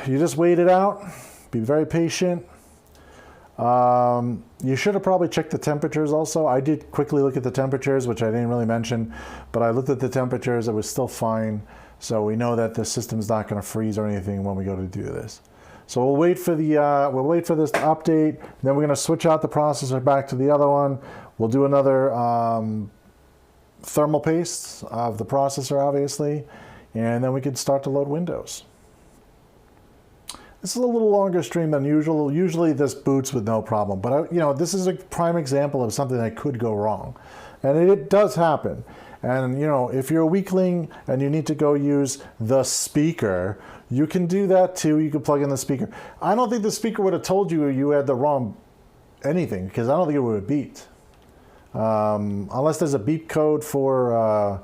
[SPEAKER 2] you just wait it out. Be very patient. You should have probably checked the temperatures also. I did quickly look at the temperatures, which I didn't really mention, but I looked at the temperatures, it was still fine. So we know that the system's not gonna freeze or anything when we go to do this. So we'll wait for this to update, then we're gonna switch out the processor back to the other one. We'll do another thermal paste of the processor, obviously, and then we can start to load Windows. This is a little longer stream than usual. Usually this boots with no problem, but this is a prime example of something that could go wrong. And it does happen. And if you're a weakling and you need to go use the speaker, you can do that too. You can plug in the speaker. I don't think the speaker would have told you you had the wrong anything, because I don't think it would have beeped. Unless there's a beep code for a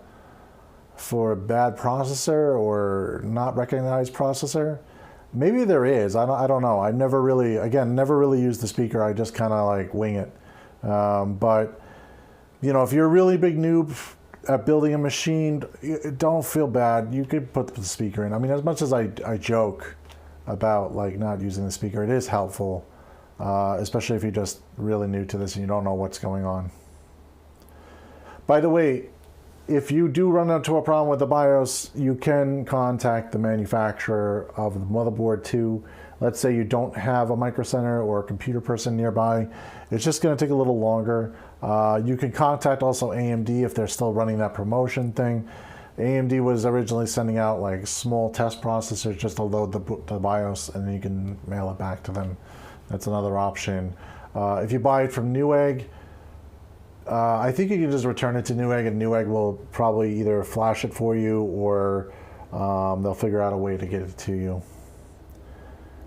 [SPEAKER 2] bad processor or not recognized processor. Maybe there is. I don't know. I never really used the speaker. I just kind of like wing it. But you know, if you're a really big noob at building a machine, don't feel bad. You could put the speaker in. I mean, as much as I joke about like not using the speaker, it is helpful, especially if you're just really new to this and you don't know what's going on. By the way, if you do run into a problem with the BIOS, you can contact the manufacturer of the motherboard too. Let's say you don't have a micro center or a computer person nearby. It's just going to take a little longer. You can contact also AMD if they're still running that promotion thing. AMD was originally sending out like small test processors just to load the BIOS, and then you can mail it back to them. That's another option. If you buy it from Newegg, I think you can just return it to Newegg, and Newegg will probably either flash it for you or they'll figure out a way to get it to you.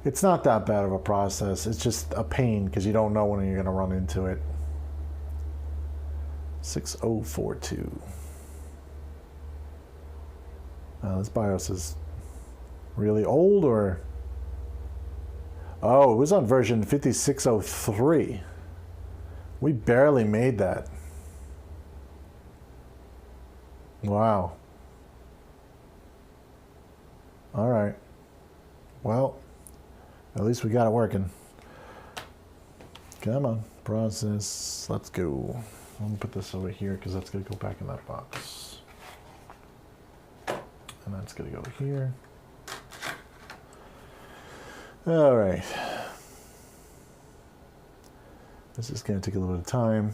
[SPEAKER 2] It's not that bad of a process. It's just a pain because you don't know when you're going to run into it. 6042. This BIOS is really old, or... Oh, it was on version 5603. We barely made that. Wow. All right. Well, at least we got it working. Come on, process. Let's go. Let me put this over here because that's going to go back in that box. And that's going to go here. All right. This is going to take a little bit of time.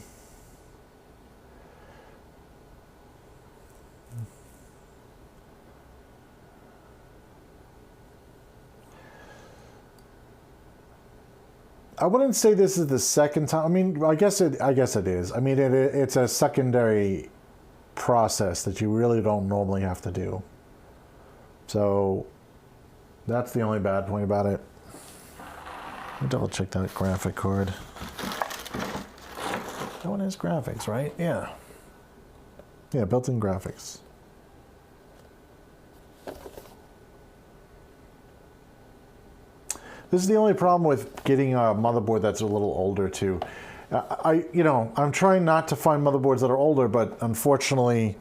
[SPEAKER 2] I wouldn't say this is the second time. I mean, I guess it is. I mean, it's a secondary process that you really don't normally have to do. So that's the only bad point about it. Let me double check that graphic card. That one has graphics, right? Yeah. Yeah, built-in graphics. This is the only problem with getting a motherboard that's a little older too. I'm trying not to find motherboards that are older, but unfortunately,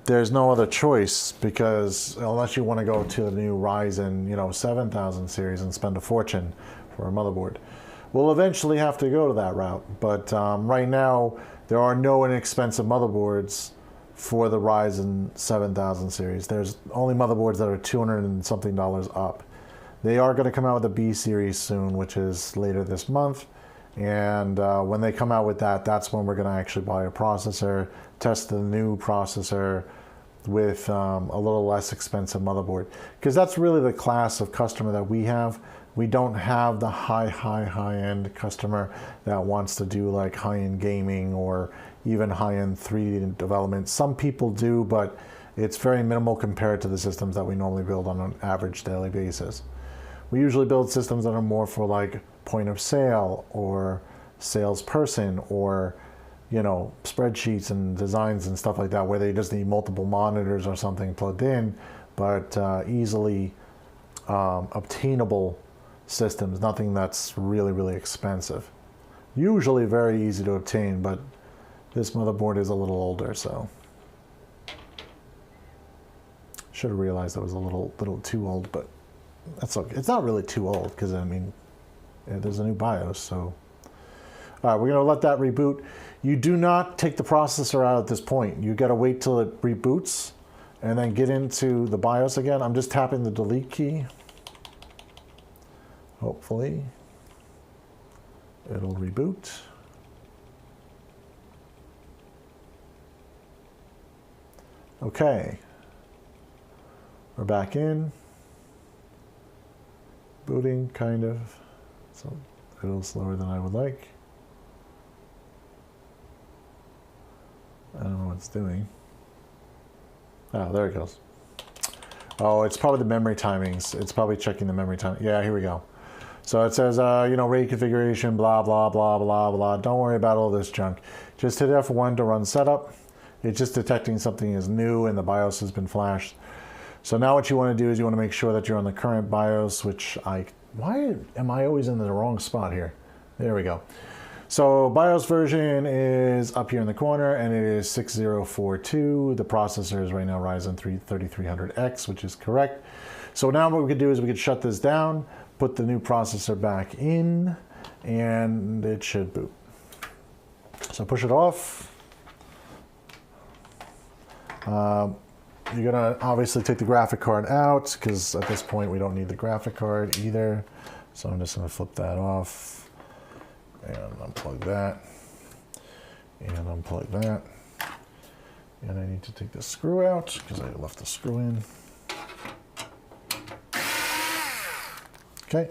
[SPEAKER 2] there's no other choice because unless you want to go to the new Ryzen, 7000 series and spend a fortune for a motherboard, we'll eventually have to go to that route. But right now, there are no inexpensive motherboards for the Ryzen 7000 series. There's only motherboards that are $200 and something up. They are going to come out with a B series soon, which is later this month. And when they come out with that, that's when we're going to actually buy a processor, test the new processor with a little less expensive motherboard. Because that's really the class of customer that we have. We don't have the high-end customer that wants to do like high-end gaming or even high-end 3D development. Some people do, but it's very minimal compared to the systems that we normally build on an average daily basis. We usually build systems that are more for like point of sale or salesperson or, spreadsheets and designs and stuff like that, where they just need multiple monitors or something plugged in, but easily obtainable systems, nothing that's really, really expensive. Usually very easy to obtain, but this motherboard is a little older, so. Should have realized that was a little too old, but that's okay. It's not really too old because, there's a new BIOS, so. All right, we're going to let that reboot. You do not take the processor out at this point. You got to wait till it reboots and then get into the BIOS again. I'm just tapping the delete key. Hopefully, it'll reboot. Okay. We're back in. Booting, kind of. So a little slower than I would like. I don't know what it's doing. Oh, there it goes. Oh, it's probably the memory timings. It's probably checking the memory time. Yeah, here we go. So it says, RAID configuration, blah, blah, blah, blah, blah. Don't worry about all this junk. Just hit F1 to run setup. It's just detecting something is new and the BIOS has been flashed. So now what you want to do is you want to make sure that you're on the current BIOS, which why am I always in the wrong spot here? There we go. So BIOS version is up here in the corner, and it is 6042. The processor is right now Ryzen 3300X, which is correct. So now what we could do is we could shut this down, put the new processor back in, and it should boot. So push it off. You're gonna obviously take the graphic card out, because at this point we don't need the graphic card either. So I'm just gonna flip that off. And unplug that, and unplug that. And I need to take the screw out because I left the screw in. Okay.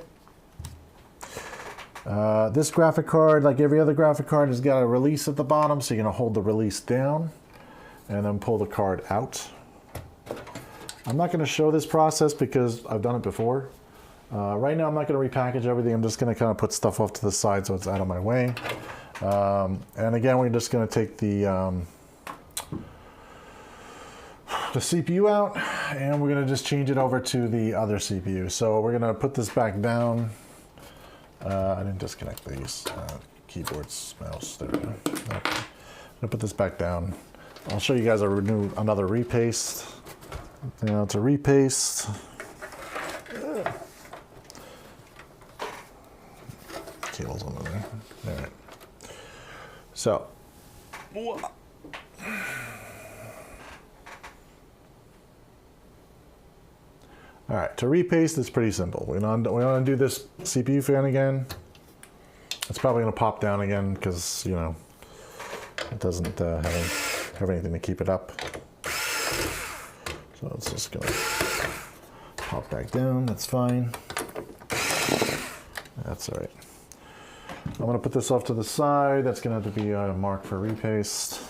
[SPEAKER 2] This graphic card, like every other graphic card, has got a release at the bottom, so you're gonna hold the release down and then pull the card out. I'm not gonna show this process because I've done it before. Right now I'm not going to repackage everything. I'm just going to kind of put stuff off to the side so it's out of my way. And again, we're just going to take the CPU out, and we're going to just change it over to the other CPU. So we're going to put this back down. I didn't disconnect these keyboards, mouse. There we go. Okay. I'm going to put this back down. I'll show you guys another repaste. Now it's a repaste. Cables on there. All right. So, all right. To repaste, it's pretty simple. We want to do this CPU fan again. It's probably going to pop down again because you know it doesn't have anything to keep it up. So it's just going to pop back down. That's fine. That's all right. I'm going to put this off to the side. That's going to have to be a mark for repaste.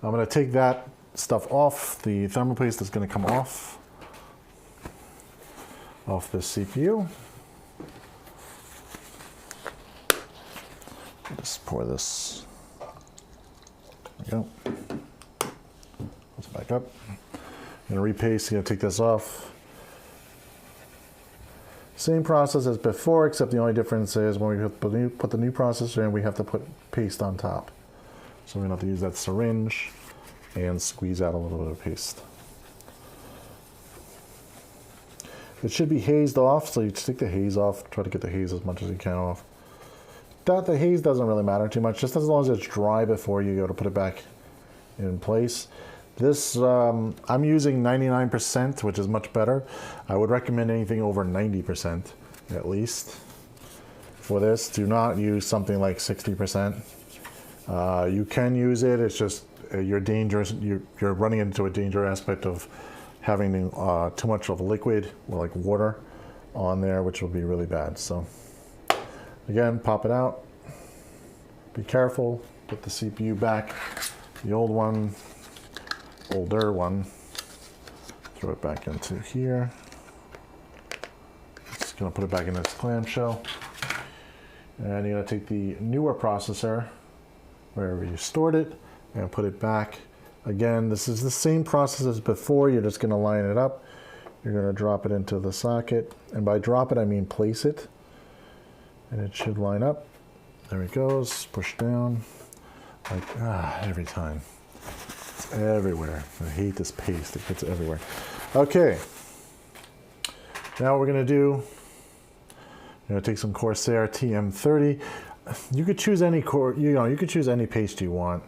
[SPEAKER 2] I'm going to take that stuff off. The thermal paste is going to come off this CPU. Just pour this. There we go. Let's back up. I'm going to repaste. I'm going to take this off. Same process as before, except the only difference is when we put the new processor in, we have to put paste on top. So we're going to have to use that syringe and squeeze out a little bit of paste. It should be hazed off, so you take the haze off, try to get the haze as much as you can off. The haze doesn't really matter too much, just as long as it's dry before you go to put it back in place. This, I'm using 99%, which is much better. I would recommend anything over 90% at least for this. Do not use something like 60%. You can use it, it's just you're dangerous. You're running into a danger aspect of having too much of a liquid, or like water, on there, which will be really bad. So again, pop it out. Be careful. Put the CPU back, the old one. Older one, throw it back into here. Just gonna put it back in its clamshell. And you're gonna take the newer processor, wherever you stored it, and put it back. Again, this is the same process as before. You're just gonna line it up. You're gonna drop it into the socket. And by drop it, I mean place it. And it should line up. There it goes, push down. Like, every time. Everywhere. I hate this paste. It gets everywhere. Okay. Now what we're going to do, I'm going to take some Corsair TM30. You could choose any you could choose any paste you want.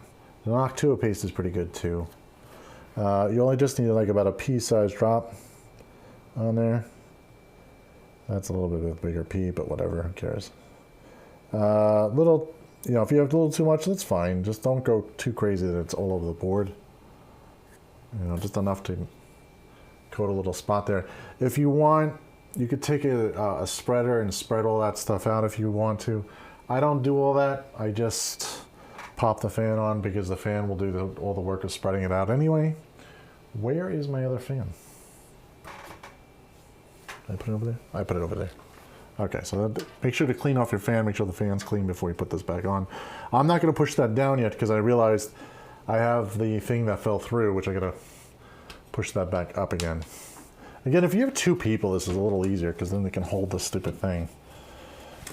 [SPEAKER 2] The Noctua paste is pretty good too. You only just need like about a pea-sized drop on there. That's a little bit of a bigger pea, but whatever, who cares? Little, if you have a little too much, that's fine. Just don't go too crazy that it's all over the board. Just enough to coat a little spot there. If you want, you could take a spreader and spread all that stuff out if you want to. I don't do all that. I just pop the fan on because the fan will do all the work of spreading it out anyway. Where is my other fan? Did I put it over there? I put it over there. Okay, so make sure to clean off your fan. Make sure the fan's clean before you put this back on. I'm not going to push that down yet because I realized I have the thing that fell through, which I got to push that back up again. Again, if you have two people, this is a little easier because then they can hold the stupid thing.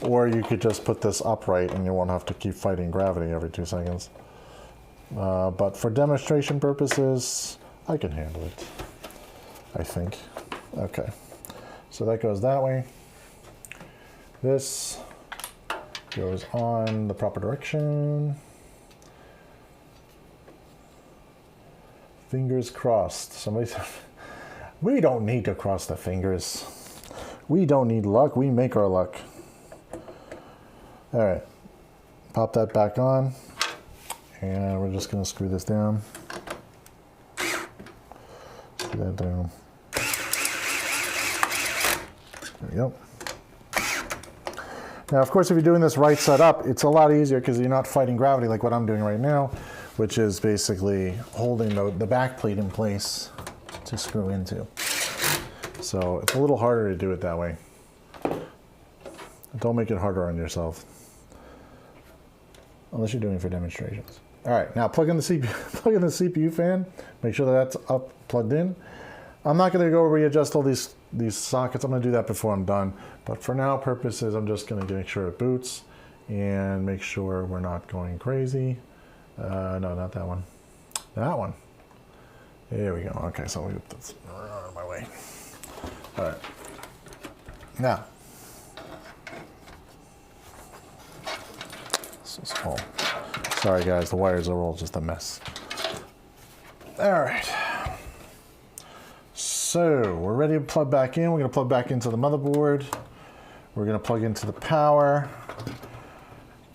[SPEAKER 2] Or you could just put this upright and you won't have to keep fighting gravity every 2 seconds. But for demonstration purposes, I can handle it, I think. Okay, so that goes that way. This goes on the proper direction. Fingers crossed. Somebody said, we don't need to cross the fingers. We don't need luck, we make our luck. All right, pop that back on, and we're just gonna screw this down. Screw that down. There we go. Now, of course, if you're doing this right side up, it's a lot easier because you're not fighting gravity like what I'm doing right now, which is basically holding the back plate in place to screw into. So it's a little harder to do it that way. Don't make it harder on yourself. Unless you're doing it for demonstrations. All right, now plug in the CPU, plug in the CPU fan. Make sure that that's up, plugged in. I'm not going to go readjust all these sockets. I'm going to do that before I'm done. But for now purposes, I'm just going to make sure it boots and make sure we're not going crazy. No, not that one. That one. There we go. Okay, so we get this out of my way. All right. Now. Oh, sorry guys, the wires are all just a mess. All right, so we're ready to plug back in. We're going to plug back into the motherboard. We're going to plug into the power,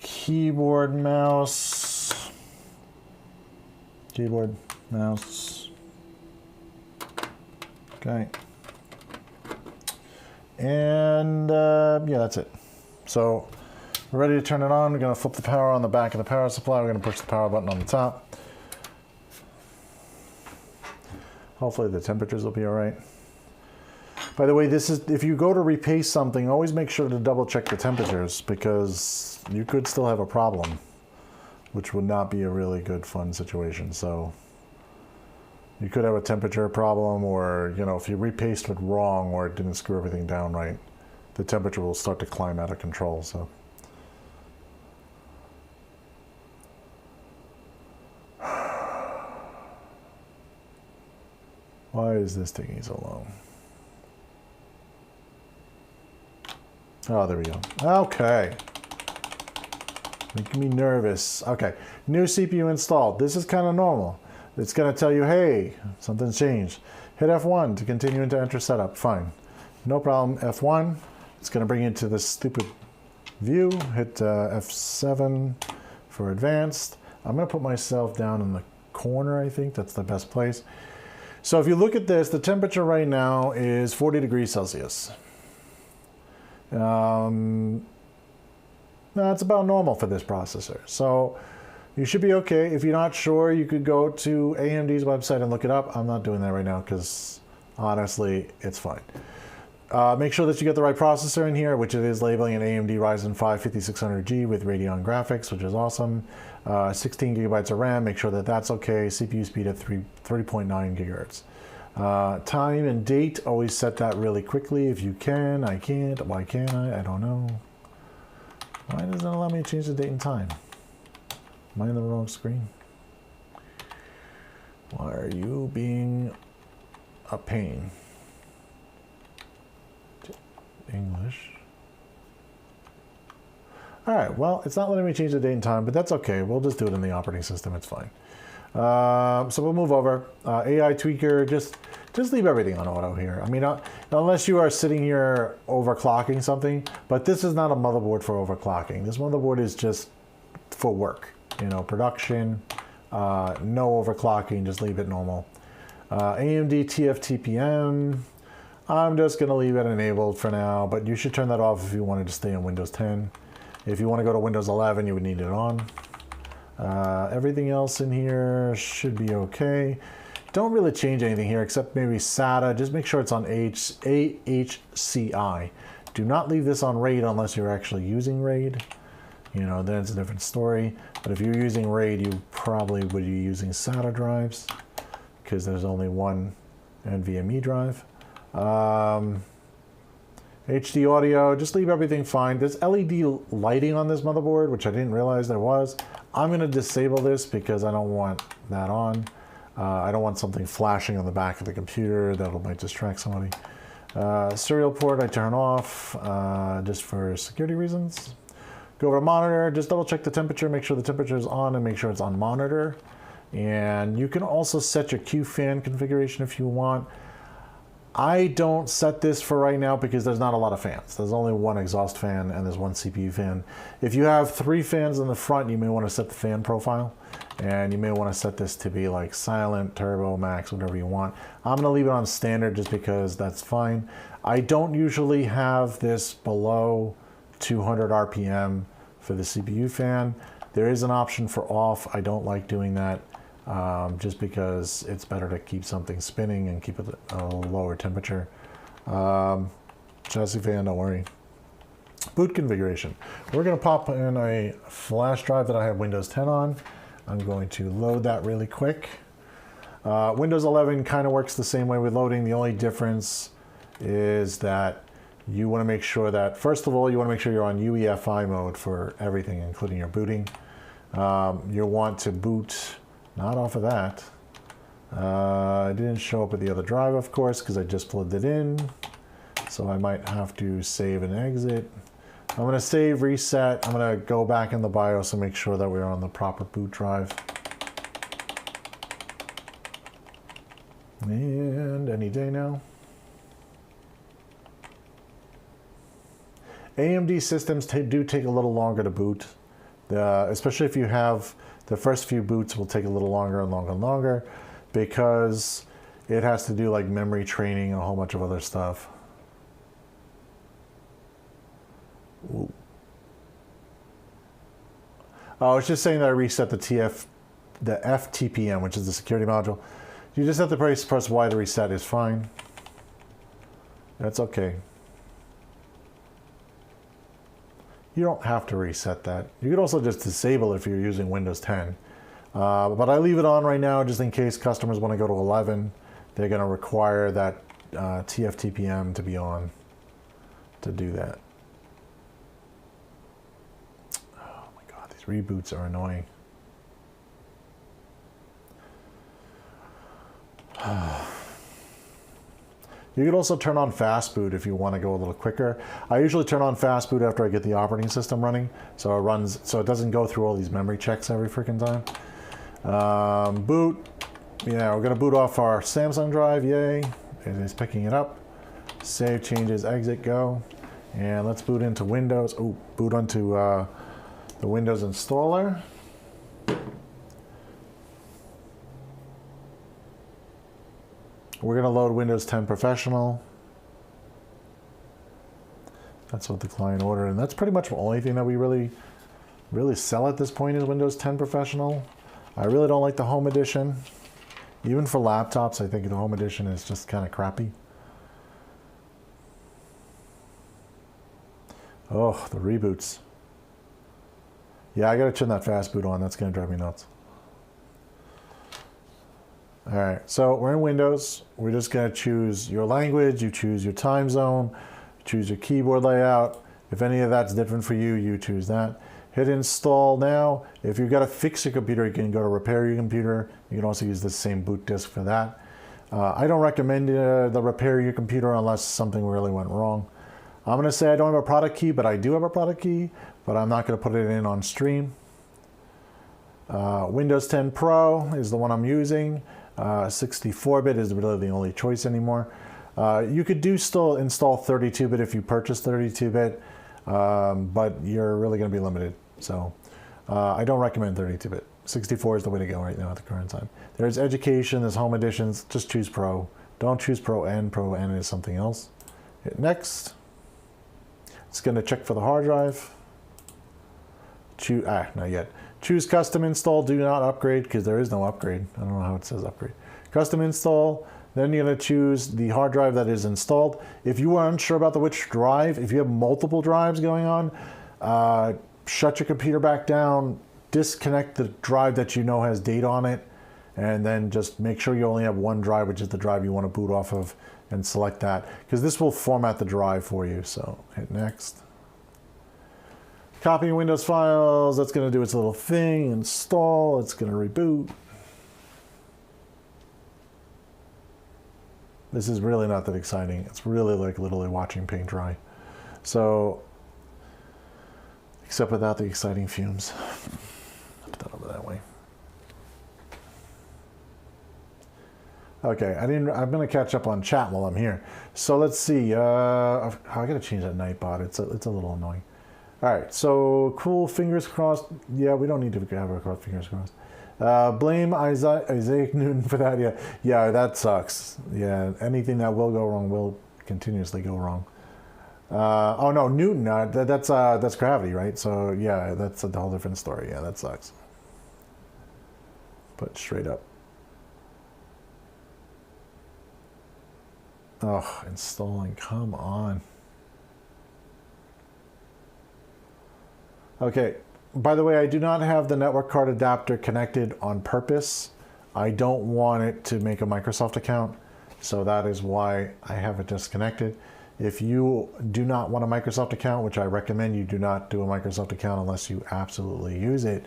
[SPEAKER 2] keyboard, mouse, keyboard, mouse. Okay, and yeah, that's it. So we're ready to turn it on. We're going to flip the power on the back of the power supply. We're going to push the power button on the top. Hopefully the temperatures will be all right. By the way, this is, if you go to repaste something, always make sure to double check the temperatures because you could still have a problem, which would not be a really good fun situation. So you could have a temperature problem, or you know, if you repaste it wrong or it didn't screw everything down right, the temperature will start to climb out of control. So why is this taking so long? Oh, there we go. Okay. Making me nervous. Okay. New CPU installed. This is kind of normal. It's going to tell you, hey, something's changed. Hit F1 to continue into enter setup. Fine. No problem. F1. It's going to bring you into this stupid view. Hit F7 for advanced. I'm going to put myself down in the corner, I think. That's the best place. So if you look at this, the temperature right now is 40 degrees Celsius. That's about normal for this processor. So you should be okay. If you're not sure, you could go to AMD's website and look it up. I'm not doing that right now because honestly, it's fine. Make sure that you get the right processor in here, which it is labeling an AMD Ryzen 5 5600G with Radeon graphics, which is awesome. 16 gigabytes of RAM, make sure that that's okay. CPU speed at 3.9 gigahertz. Time and date, always set that really quickly if you can. I can't. Why can't I? I don't know. Why doesn't it allow me to change the date and time? Am I in the wrong screen? Why are you being a pain? English. All right, well, it's not letting me change the date and time, but that's okay. We'll just do it in the operating system. It's fine. So we'll move over. AI tweaker, just leave everything on auto here. I mean, unless you are sitting here overclocking something, but this is not a motherboard for overclocking. This motherboard is just for work, you know, production, no overclocking, just leave it normal. AMD TFTPM, I'm just gonna leave it enabled for now, but you should turn that off if you wanted to stay on Windows 10. If you want to go to Windows 11, you would need it on. Everything else in here should be okay. Don't really change anything here except maybe SATA. Just make sure it's on AHCI. Do not leave this on RAID unless you're actually using RAID. You know, then it's a different story. But if you're using RAID, you probably would be using SATA drives because there's only one NVMe drive. HD audio, just leave everything fine. There's LED lighting on this motherboard, which I didn't realize there was. I'm going to disable this because I don't want that on. I don't want something flashing on the back of the computer that might distract somebody. Serial port I turn off just for security reasons. Go over to monitor, just double check the temperature, make sure the temperature is on and make sure it's on monitor. And you can also set your Q fan configuration if you want. I don't set this for right now because there's not a lot of fans. There's only one exhaust fan and there's one CPU fan. If you have 3 fans in the front, you may want to set the fan profile. And you may want to set this to be like silent, turbo, max, whatever you want. I'm going to leave it on standard just because that's fine. I don't usually have this below 200 RPM for the CPU fan. There is an option for off. I don't like doing that just because it's better to keep something spinning and keep it at a lower temperature. Chassis fan, don't worry. Boot configuration. We're going to pop in a flash drive that I have Windows 10 on. I'm going to load that really quick. Windows 11 kind of works the same way with loading. The only difference is that you want to make sure that, first of all, you want to make sure you're on UEFI mode for everything, including your booting. You'll want to boot, not off of that. It didn't show up with the other drive, of course, because I just plugged it in. So I might have to save and exit. I'm going to save, reset. I'm going to go back in the BIOS and make sure that we're on the proper boot drive. And any day now. AMD systems do take a little longer to boot, especially if you have the first few boots will take a little longer and longer and longer because it has to do like memory training and a whole bunch of other stuff. Ooh. Oh, it's just saying that I reset the FTPM, which is the security module. You just have to press Y to reset is fine. That's okay. You don't have to reset that. You could also just disable it if you're using Windows 10. But I leave it on right now just in case customers want to go to 11. They're going to require that TFTPM to be on to do that. Oh my God, these reboots are annoying. You could also turn on fast boot if you want to go a little quicker. I usually turn on fast boot after I get the operating system running, so it doesn't go through all these memory checks every freaking time. Boot, yeah, we're gonna boot off our Samsung drive, yay. It is picking it up. Save changes, exit, go. And let's boot into Windows. Oh, boot onto the Windows installer. We're going to load Windows 10 Professional. That's what the client ordered, and that's pretty much the only thing that we really sell at this point is Windows 10 Professional. I really don't like the Home Edition. Even for laptops, I think the Home Edition is just kind of crappy. Oh, the reboots. Yeah, I got to turn that fast boot on. That's going to drive me nuts. All right, so we're in Windows. We're just going to choose your language. You choose your time zone. You choose your keyboard layout. If any of that's different for you, you choose that. Hit install now. If you've got to fix your computer, you can go to repair your computer. You can also use the same boot disk for that. I don't recommend the repair your computer unless something really went wrong. I'm going to say I don't have a product key, but I do have a product key, but I'm not going to put it in on stream. Windows 10 Pro is the one I'm using. 64-bit is really the only choice anymore. You could still install 32-bit if you purchase 32-bit, but you're really going to be limited. So I don't recommend 32-bit. 64 is the way to go right now at the current time. There's education, there's home editions. Just choose Pro. Don't choose Pro N. Pro N is something else. Hit next. It's going to check for the hard drive. Not yet. Choose custom install, do not upgrade, because there is no upgrade. I don't know how it says upgrade. Custom install, then you're going to choose the hard drive that is installed. If you are unsure about which drive, if you have multiple drives going on, shut your computer back down, disconnect the drive that you know has data on it, and then just make sure you only have one drive, which is the drive you want to boot off of, and select that, because this will format the drive for you. So hit next. Copy Windows files, that's going to do its little thing, install, it's going to reboot. This is really not that exciting. It's really like literally watching paint dry. So, except without the exciting fumes. Put that over that way. Okay, I'm going to catch up on chat while I'm here. So let's see. I got to change that Nightbot. It's a little annoying. All right, so cool. Fingers crossed. Yeah, we don't need to have our fingers crossed. Blame Isaac Newton for that. Yeah, that sucks. Yeah, anything that will go wrong will continuously go wrong. Oh no, Newton. That's gravity, right? So yeah, that's a whole different story. Yeah, that sucks. Put straight up. Oh, installing. Come on. Okay. By the way, I do not have the network card adapter connected on purpose. I don't want it to make a Microsoft account, so that is why I have it disconnected. If you do not want a Microsoft account, which I recommend you do not do a Microsoft account unless you absolutely use it,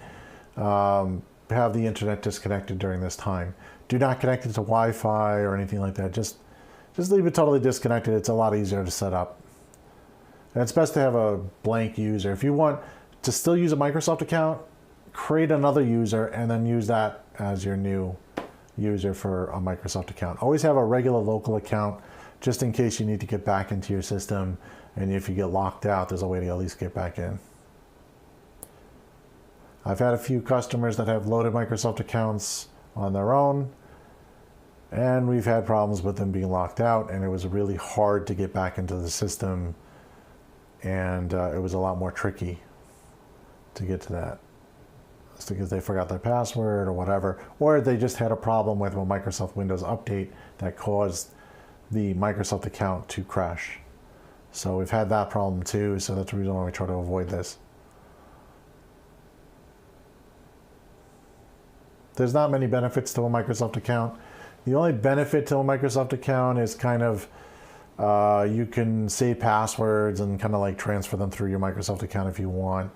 [SPEAKER 2] have the internet disconnected during this time. Do not connect it to Wi-Fi or anything like that. Just leave it totally disconnected. It's a lot easier to set up. And it's best to have a blank user. If you want to still use a Microsoft account, create another user and then use that as your new user for a Microsoft account. Always have a regular local account just in case you need to get back into your system, and if you get locked out, there's a way to at least get back in. I've had a few customers that have loaded Microsoft accounts on their own, and we've had problems with them being locked out, and it was really hard to get back into the system, and it was a lot more tricky to get to that. It's because they forgot their password or whatever, or they just had a problem with a Microsoft Windows update that caused the Microsoft account to crash. So we've had that problem too, so that's the reason why we try to avoid this. There's not many benefits to a Microsoft account. The only benefit to a Microsoft account is kind of you can save passwords and kind of like transfer them through your Microsoft account if you want.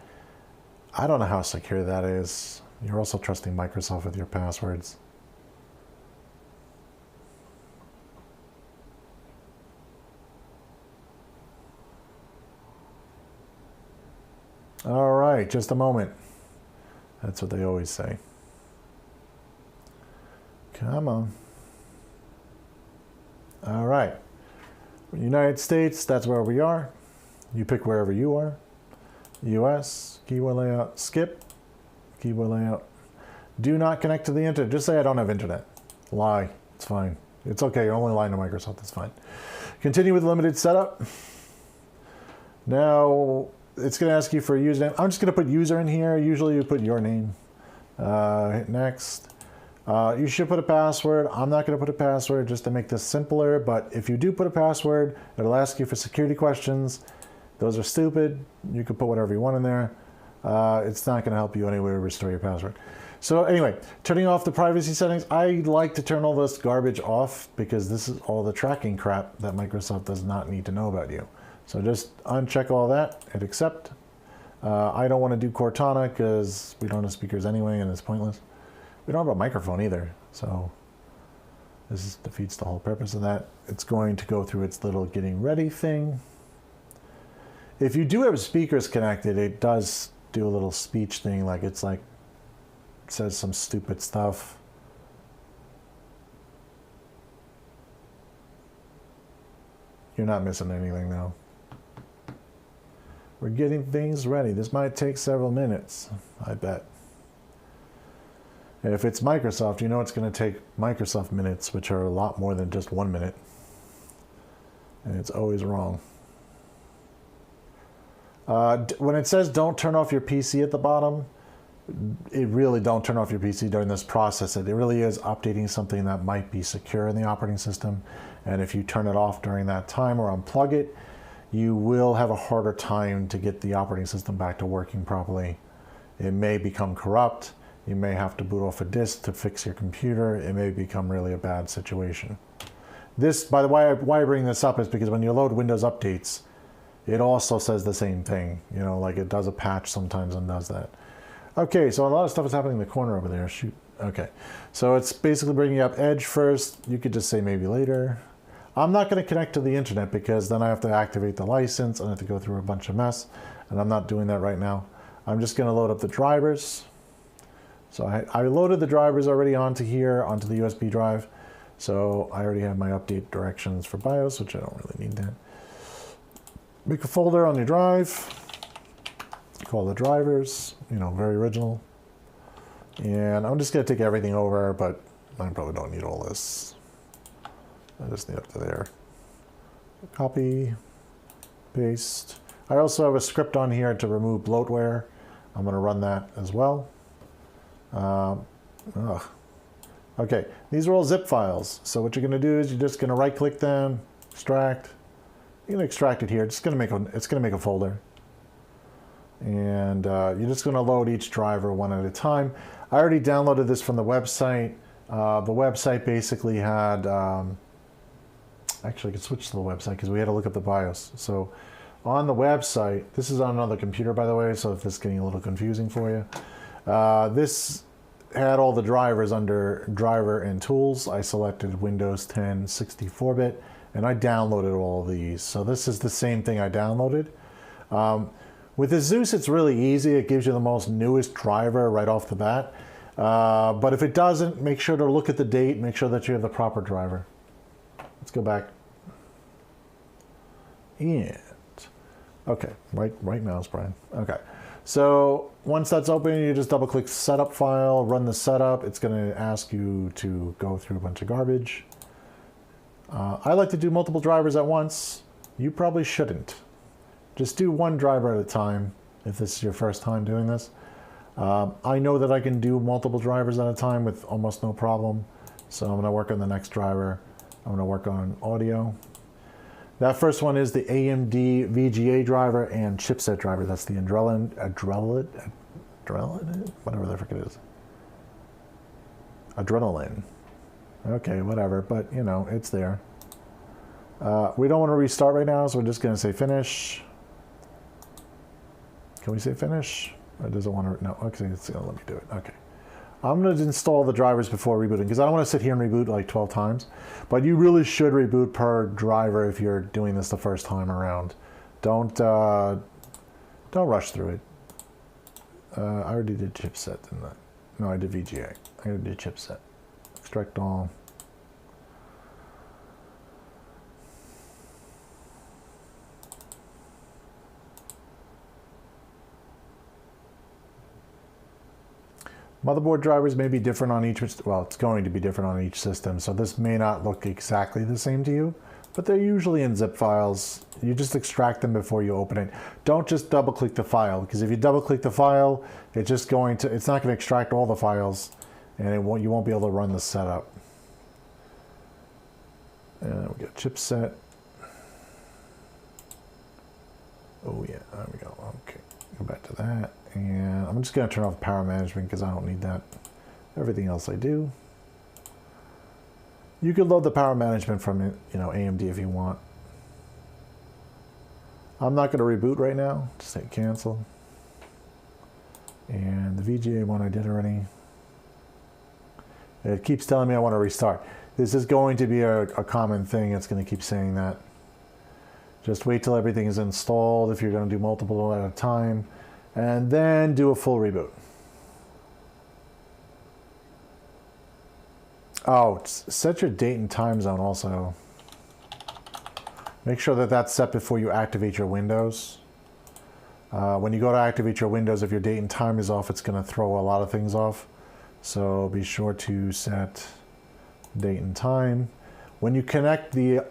[SPEAKER 2] I don't know how secure that is. You're also trusting Microsoft with your passwords. All right, just a moment. That's what they always say. Come on. All right. United States, that's where we are. You pick wherever you are. US, keyboard layout, skip, keyboard layout. Do not connect to the internet. Just say I don't have internet. Lie. It's fine. It's okay. You're only lying to Microsoft. That's fine. Continue with limited setup. Now, it's going to ask you for a username. I'm just going to put user in here. Usually you put your name. Hit next. You should put a password. I'm not going to put a password just to make this simpler, but if you do put a password, it'll ask you for security questions. Those are stupid. You can put whatever you want in there. It's not going to help you anyway to restore your password. So anyway, turning off the privacy settings. I like to turn all this garbage off because this is all the tracking crap that Microsoft does not need to know about you. So just uncheck all that, hit accept. I don't want to do Cortana because we don't have speakers anyway and it's pointless. We don't have a microphone either, so this defeats the whole purpose of that. It's going to go through its little getting ready thing. If you do have speakers connected, it does do a little speech thing, like it's like, it says some stupid stuff. You're not missing anything though. We're getting things ready. This might take several minutes, I bet. And if it's Microsoft, you know it's going to take Microsoft minutes, which are a lot more than just 1 minute. And it's always wrong. When it says don't turn off your PC at the bottom, it really don't turn off your PC during this process. It really is updating something that might be secure in the operating system. And if you turn it off during that time or unplug it, you will have a harder time to get the operating system back to working properly. It may become corrupt. You may have to boot off a disk to fix your computer. It may become really a bad situation. This, by the way, why I bring this up is because when you load Windows updates, it also says the same thing. You know, like it does a patch sometimes and does that. Okay, so a lot of stuff is happening in the corner over there. Shoot. Okay, so it's basically bringing up Edge first. You could just say maybe later. I'm not going to connect to the internet because then I have to activate the license and I have to go through a bunch of mess. And I'm not doing that right now. I'm just going to load up the drivers. So I loaded the drivers already onto here, onto the USB drive. So I already have my update directions for BIOS, which I don't really need that. Make a folder on your drive. Call the drivers, you know, very original. And I'm just going to take everything over, but I probably don't need all this. I just need up to there. Copy, paste. I also have a script on here to remove bloatware. I'm going to run that as well. Okay, these are all zip files. So what you're going to do is you're just going to right-click them, extract. You can extract it here. It's going to make a folder. And you're just going to load each driver one at a time. I already downloaded this from the website. The website basically had, actually I could switch to the website because we had to look up the BIOS. So on the website, this is on another computer by the way, so if this is getting a little confusing for you. This had all the drivers under driver and tools. I selected Windows 10 64-bit and I downloaded all of these. So this is the same thing I downloaded. With ASUS, it's really easy. It gives you the most newest driver right off the bat. But if it doesn't, make sure to look at the date, make sure that you have the proper driver. Let's go back. And, okay, right mouse, Brian. Okay, so once that's open, you just double click setup file, run the setup. It's gonna ask you to go through a bunch of garbage. I like to do multiple drivers at once. You probably shouldn't. Just do one driver at a time if this is your first time doing this. I know that I can do multiple drivers at a time with almost no problem. So I'm going to work on the next driver. I'm going to work on audio. That first one is the AMD VGA driver and chipset driver. That's the adrenaline, whatever the frick it is. Adrenaline. Okay, whatever, but you know, it's there. We don't want to restart right now, so we're just going to say finish. Can we say finish? Or does it want to? No, okay, it's going to let me do it. Okay. I'm going to install the drivers before rebooting because I don't want to sit here and reboot like 12 times. But you really should reboot per driver if you're doing this the first time around. Don't rush through it. I already did chipset, didn't I? No, I did VGA. I already did chipset. Extract all. Motherboard drivers may be different on each, well, it's going to be different on each system, so this may not look exactly the same to you, but they're usually in zip files. You just extract them before you open it. Don't just double click the file, because if you double click the file, it's not going to extract all the files, and you won't be able to run the setup. And we got chipset. Oh yeah, there we go, okay. Go back to that, and I'm just going to turn off power management because I don't need that. Everything else I do. You could load the power management from it, you know, AMD if you want. I'm not going to reboot right now. Just hit cancel. And the VGA one I did already. It keeps telling me I want to restart. This is going to be a common thing. It's going to keep saying that. Just wait till everything is installed if you're going to do multiple at a time, and then do a full reboot. Oh, set your date and time zone also. Make sure that that's set before you activate your Windows. When you go to activate your Windows, if your date and time is off, it's going to throw a lot of things off. So be sure to set date and time. When you connect the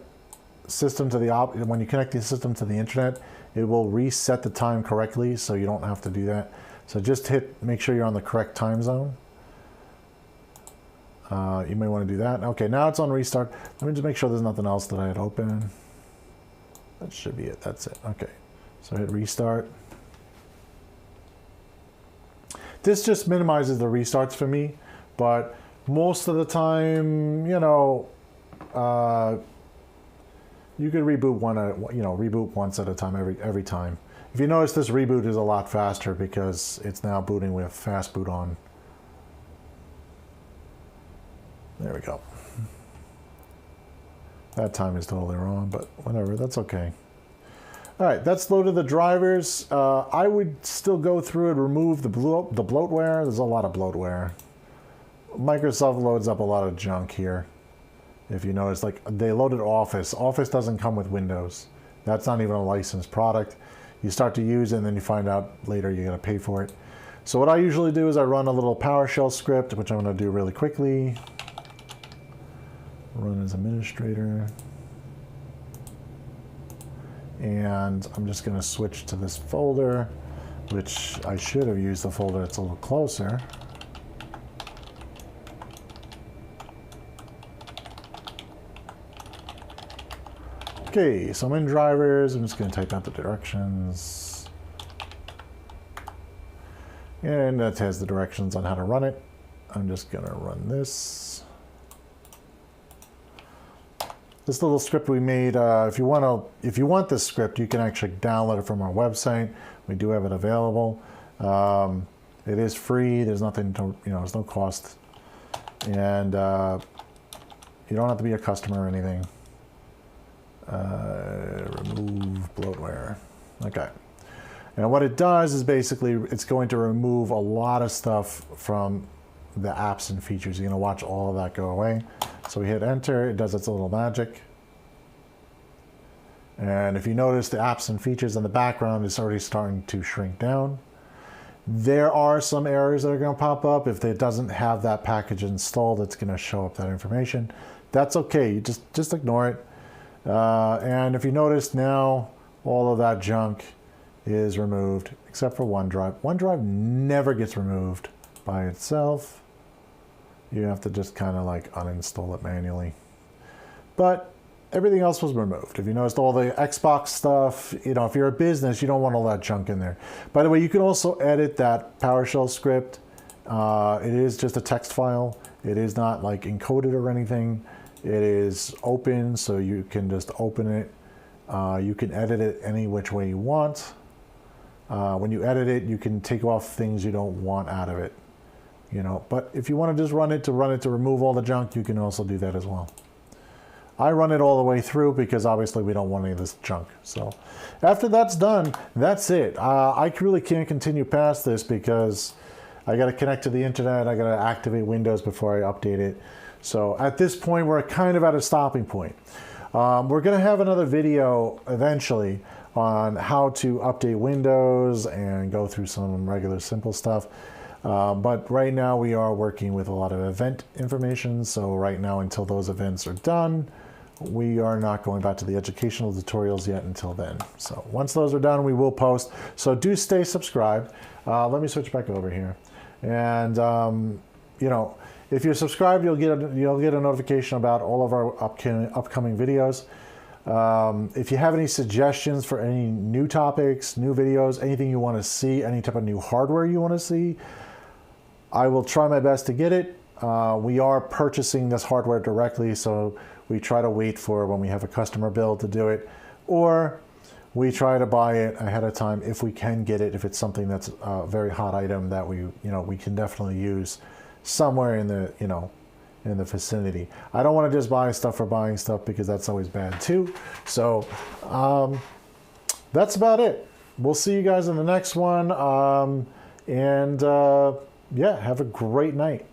[SPEAKER 2] system to the internet, it will reset the time correctly, so you don't have to do that. So just make sure you're on the correct time zone. You may want to do that. Okay, now it's on restart. Let me just make sure there's nothing else that I had open. That should be it. That's it. Okay, so hit restart. This just minimizes the restarts for me, but most of the time, you know, you could reboot reboot once at a time every time. If you notice, this reboot is a lot faster because it's now booting with fast boot on. There we go. That time is totally wrong, but whatever, that's okay. All right, that's loaded the drivers. I would still go through and remove the bloatware. There's a lot of bloatware. Microsoft loads up a lot of junk here. If you notice, like they loaded Office. Office doesn't come with Windows. That's not even a licensed product. You start to use it and then you find out later you're gonna pay for it. So what I usually do is I run a little PowerShell script, which I'm gonna do really quickly. Run as administrator. And I'm just gonna switch to this folder, which I should have used the folder that's a little closer. Okay, so I'm in drivers. I'm just going to type out the directions. And that has the directions on how to run it. I'm just going to run this. This little script we made, if you want this script, you can actually download it from our website. We do have it available. It is free. There's nothing to, there's no cost. And you don't have to be a customer or anything. Remove bloatware. Okay. And what it does is basically it's going to remove a lot of stuff from the apps and features. You're going to watch all of that go away. So we hit enter. It does its little magic. And if you notice, the apps and features in the background is already starting to shrink down. There are some errors that are going to pop up. If it doesn't have that package installed, it's going to show up that information. That's okay. You just ignore it. And if you notice now, all of that junk is removed, except for OneDrive. OneDrive never gets removed by itself. You have to just kind of like uninstall it manually. But everything else was removed. If you noticed all the Xbox stuff, if you're a business, you don't want all that junk in there. By the way, you can also edit that PowerShell script. It is just a text file. It is not like encoded or anything. It is open, so you can just open it. You can edit it any which way you want. When you edit it, you can take off things you don't want out of it. But if you want to just run it to remove all the junk, you can also do that as well. I run it all the way through because obviously we don't want any of this junk. So after that's done, that's it. I really can't continue past this because I got to connect to the internet. I got to activate Windows before I update it. So at this point, we're kind of at a stopping point. We're going to have another video eventually on how to update Windows and go through some regular simple stuff. But right now we are working with a lot of event information. So right now, until those events are done, we are not going back to the educational tutorials yet until then. So once those are done, we will post. So do stay subscribed. Let me switch back over here. And, if you're subscribed, you'll get a notification about all of our upcoming videos. If you have any suggestions for any new topics, new videos, anything you want to see, any type of new hardware you want to see, I will try my best to get it. We are purchasing this hardware directly, so we try to wait for when we have a customer build to do it, or we try to buy it ahead of time if we can get it. If it's something that's a very hot item that we can definitely use somewhere in the vicinity. I don't want to just buy stuff for buying stuff because that's always bad too. So that's about it. We'll see you guys in the next one. Yeah, have a great night.